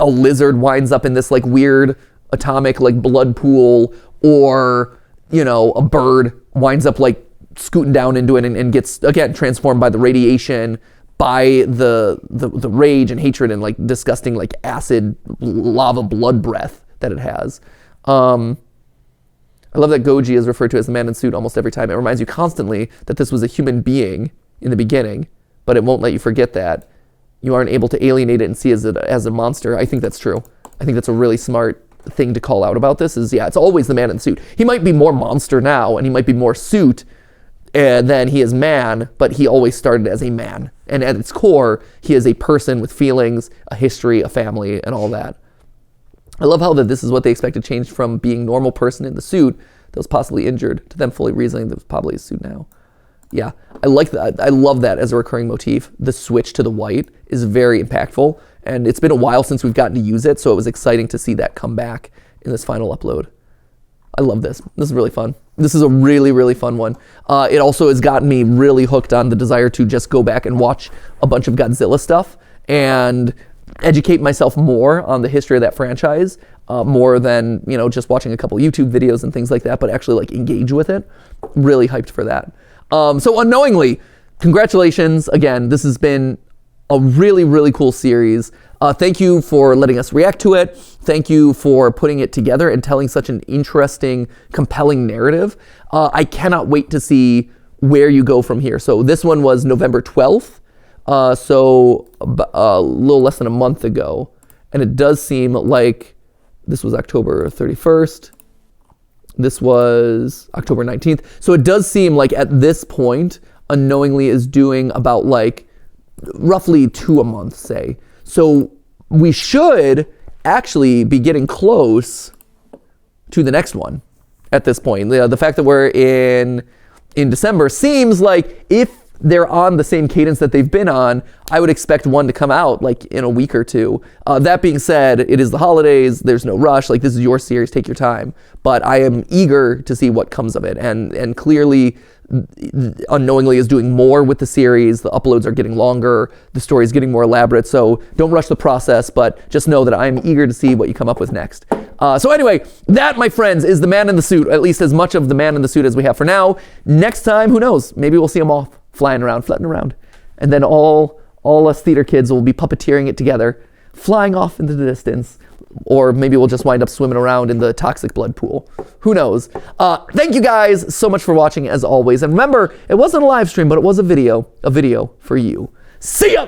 a lizard winds up in this like weird atomic like blood pool, or, a bird winds up like scooting down into it and gets, again, transformed by the radiation, by the rage and hatred and like disgusting like acid lava blood breath that it has. I love that Goji is referred to as the man in suit almost every time. It reminds you constantly that this was a human being in the beginning, but it won't let you forget that. You aren't able to alienate it and see it as a monster. I think that's true. I think that's a really smart thing to call out about this is, yeah, it's always the man in suit. He might be more monster now, and he might be more suit than he is man, but he always started as a man. And at its core, he is a person with feelings, a history, a family, and all that. I love how that this is what they expected changed from being normal person in the suit that was possibly injured to them fully reasoning that was probably a suit now. Yeah, I like that. I love that as a recurring motif. The switch to the white is very impactful, and it's been a while since we've gotten to use it, so it was exciting to see that come back in this final upload. I love this. This is really fun. This is a really, really fun one. It also has gotten me really hooked on the desire to just go back and watch a bunch of Godzilla stuff and educate myself more on the history of that franchise, more than, just watching a couple YouTube videos and things like that, but actually like engage with it. Really hyped for that. So unknowingly, congratulations. Again, this has been a really, really cool series. Thank you for letting us react to it. Thank you for putting it together and telling such an interesting, compelling narrative. I cannot wait to see where you go from here. So this one was November 12th, so a little less than a month ago. And it does seem like this was October 31st. This was October 19th. So it does seem like at this point, Unknowingly is doing about like roughly 2 a month, say. So we should actually be getting close to the next one at this point. The fact that we're in December seems like if they're on the same cadence that they've been on, I would expect one to come out like in a week or two. That being said, it is the holidays. There's no rush. Like, this is your series. Take your time. But I am eager to see what comes of it. And clearly, Unknowingly is doing more with the series. The uploads are getting longer. The story is getting more elaborate. So don't rush the process, but just know that I'm eager to see what you come up with next. So anyway, that, my friends, is the man in the suit. At least as much of the man in the suit as we have for now. Next time, who knows? Maybe we'll see him off flying around, flitting around. And then all us theater kids will be puppeteering it together, flying off into the distance. Or maybe we'll just wind up swimming around in the toxic blood pool. Who knows? Thank you guys so much for watching, as always. And remember, it wasn't a live stream, but it was a video for you. See ya!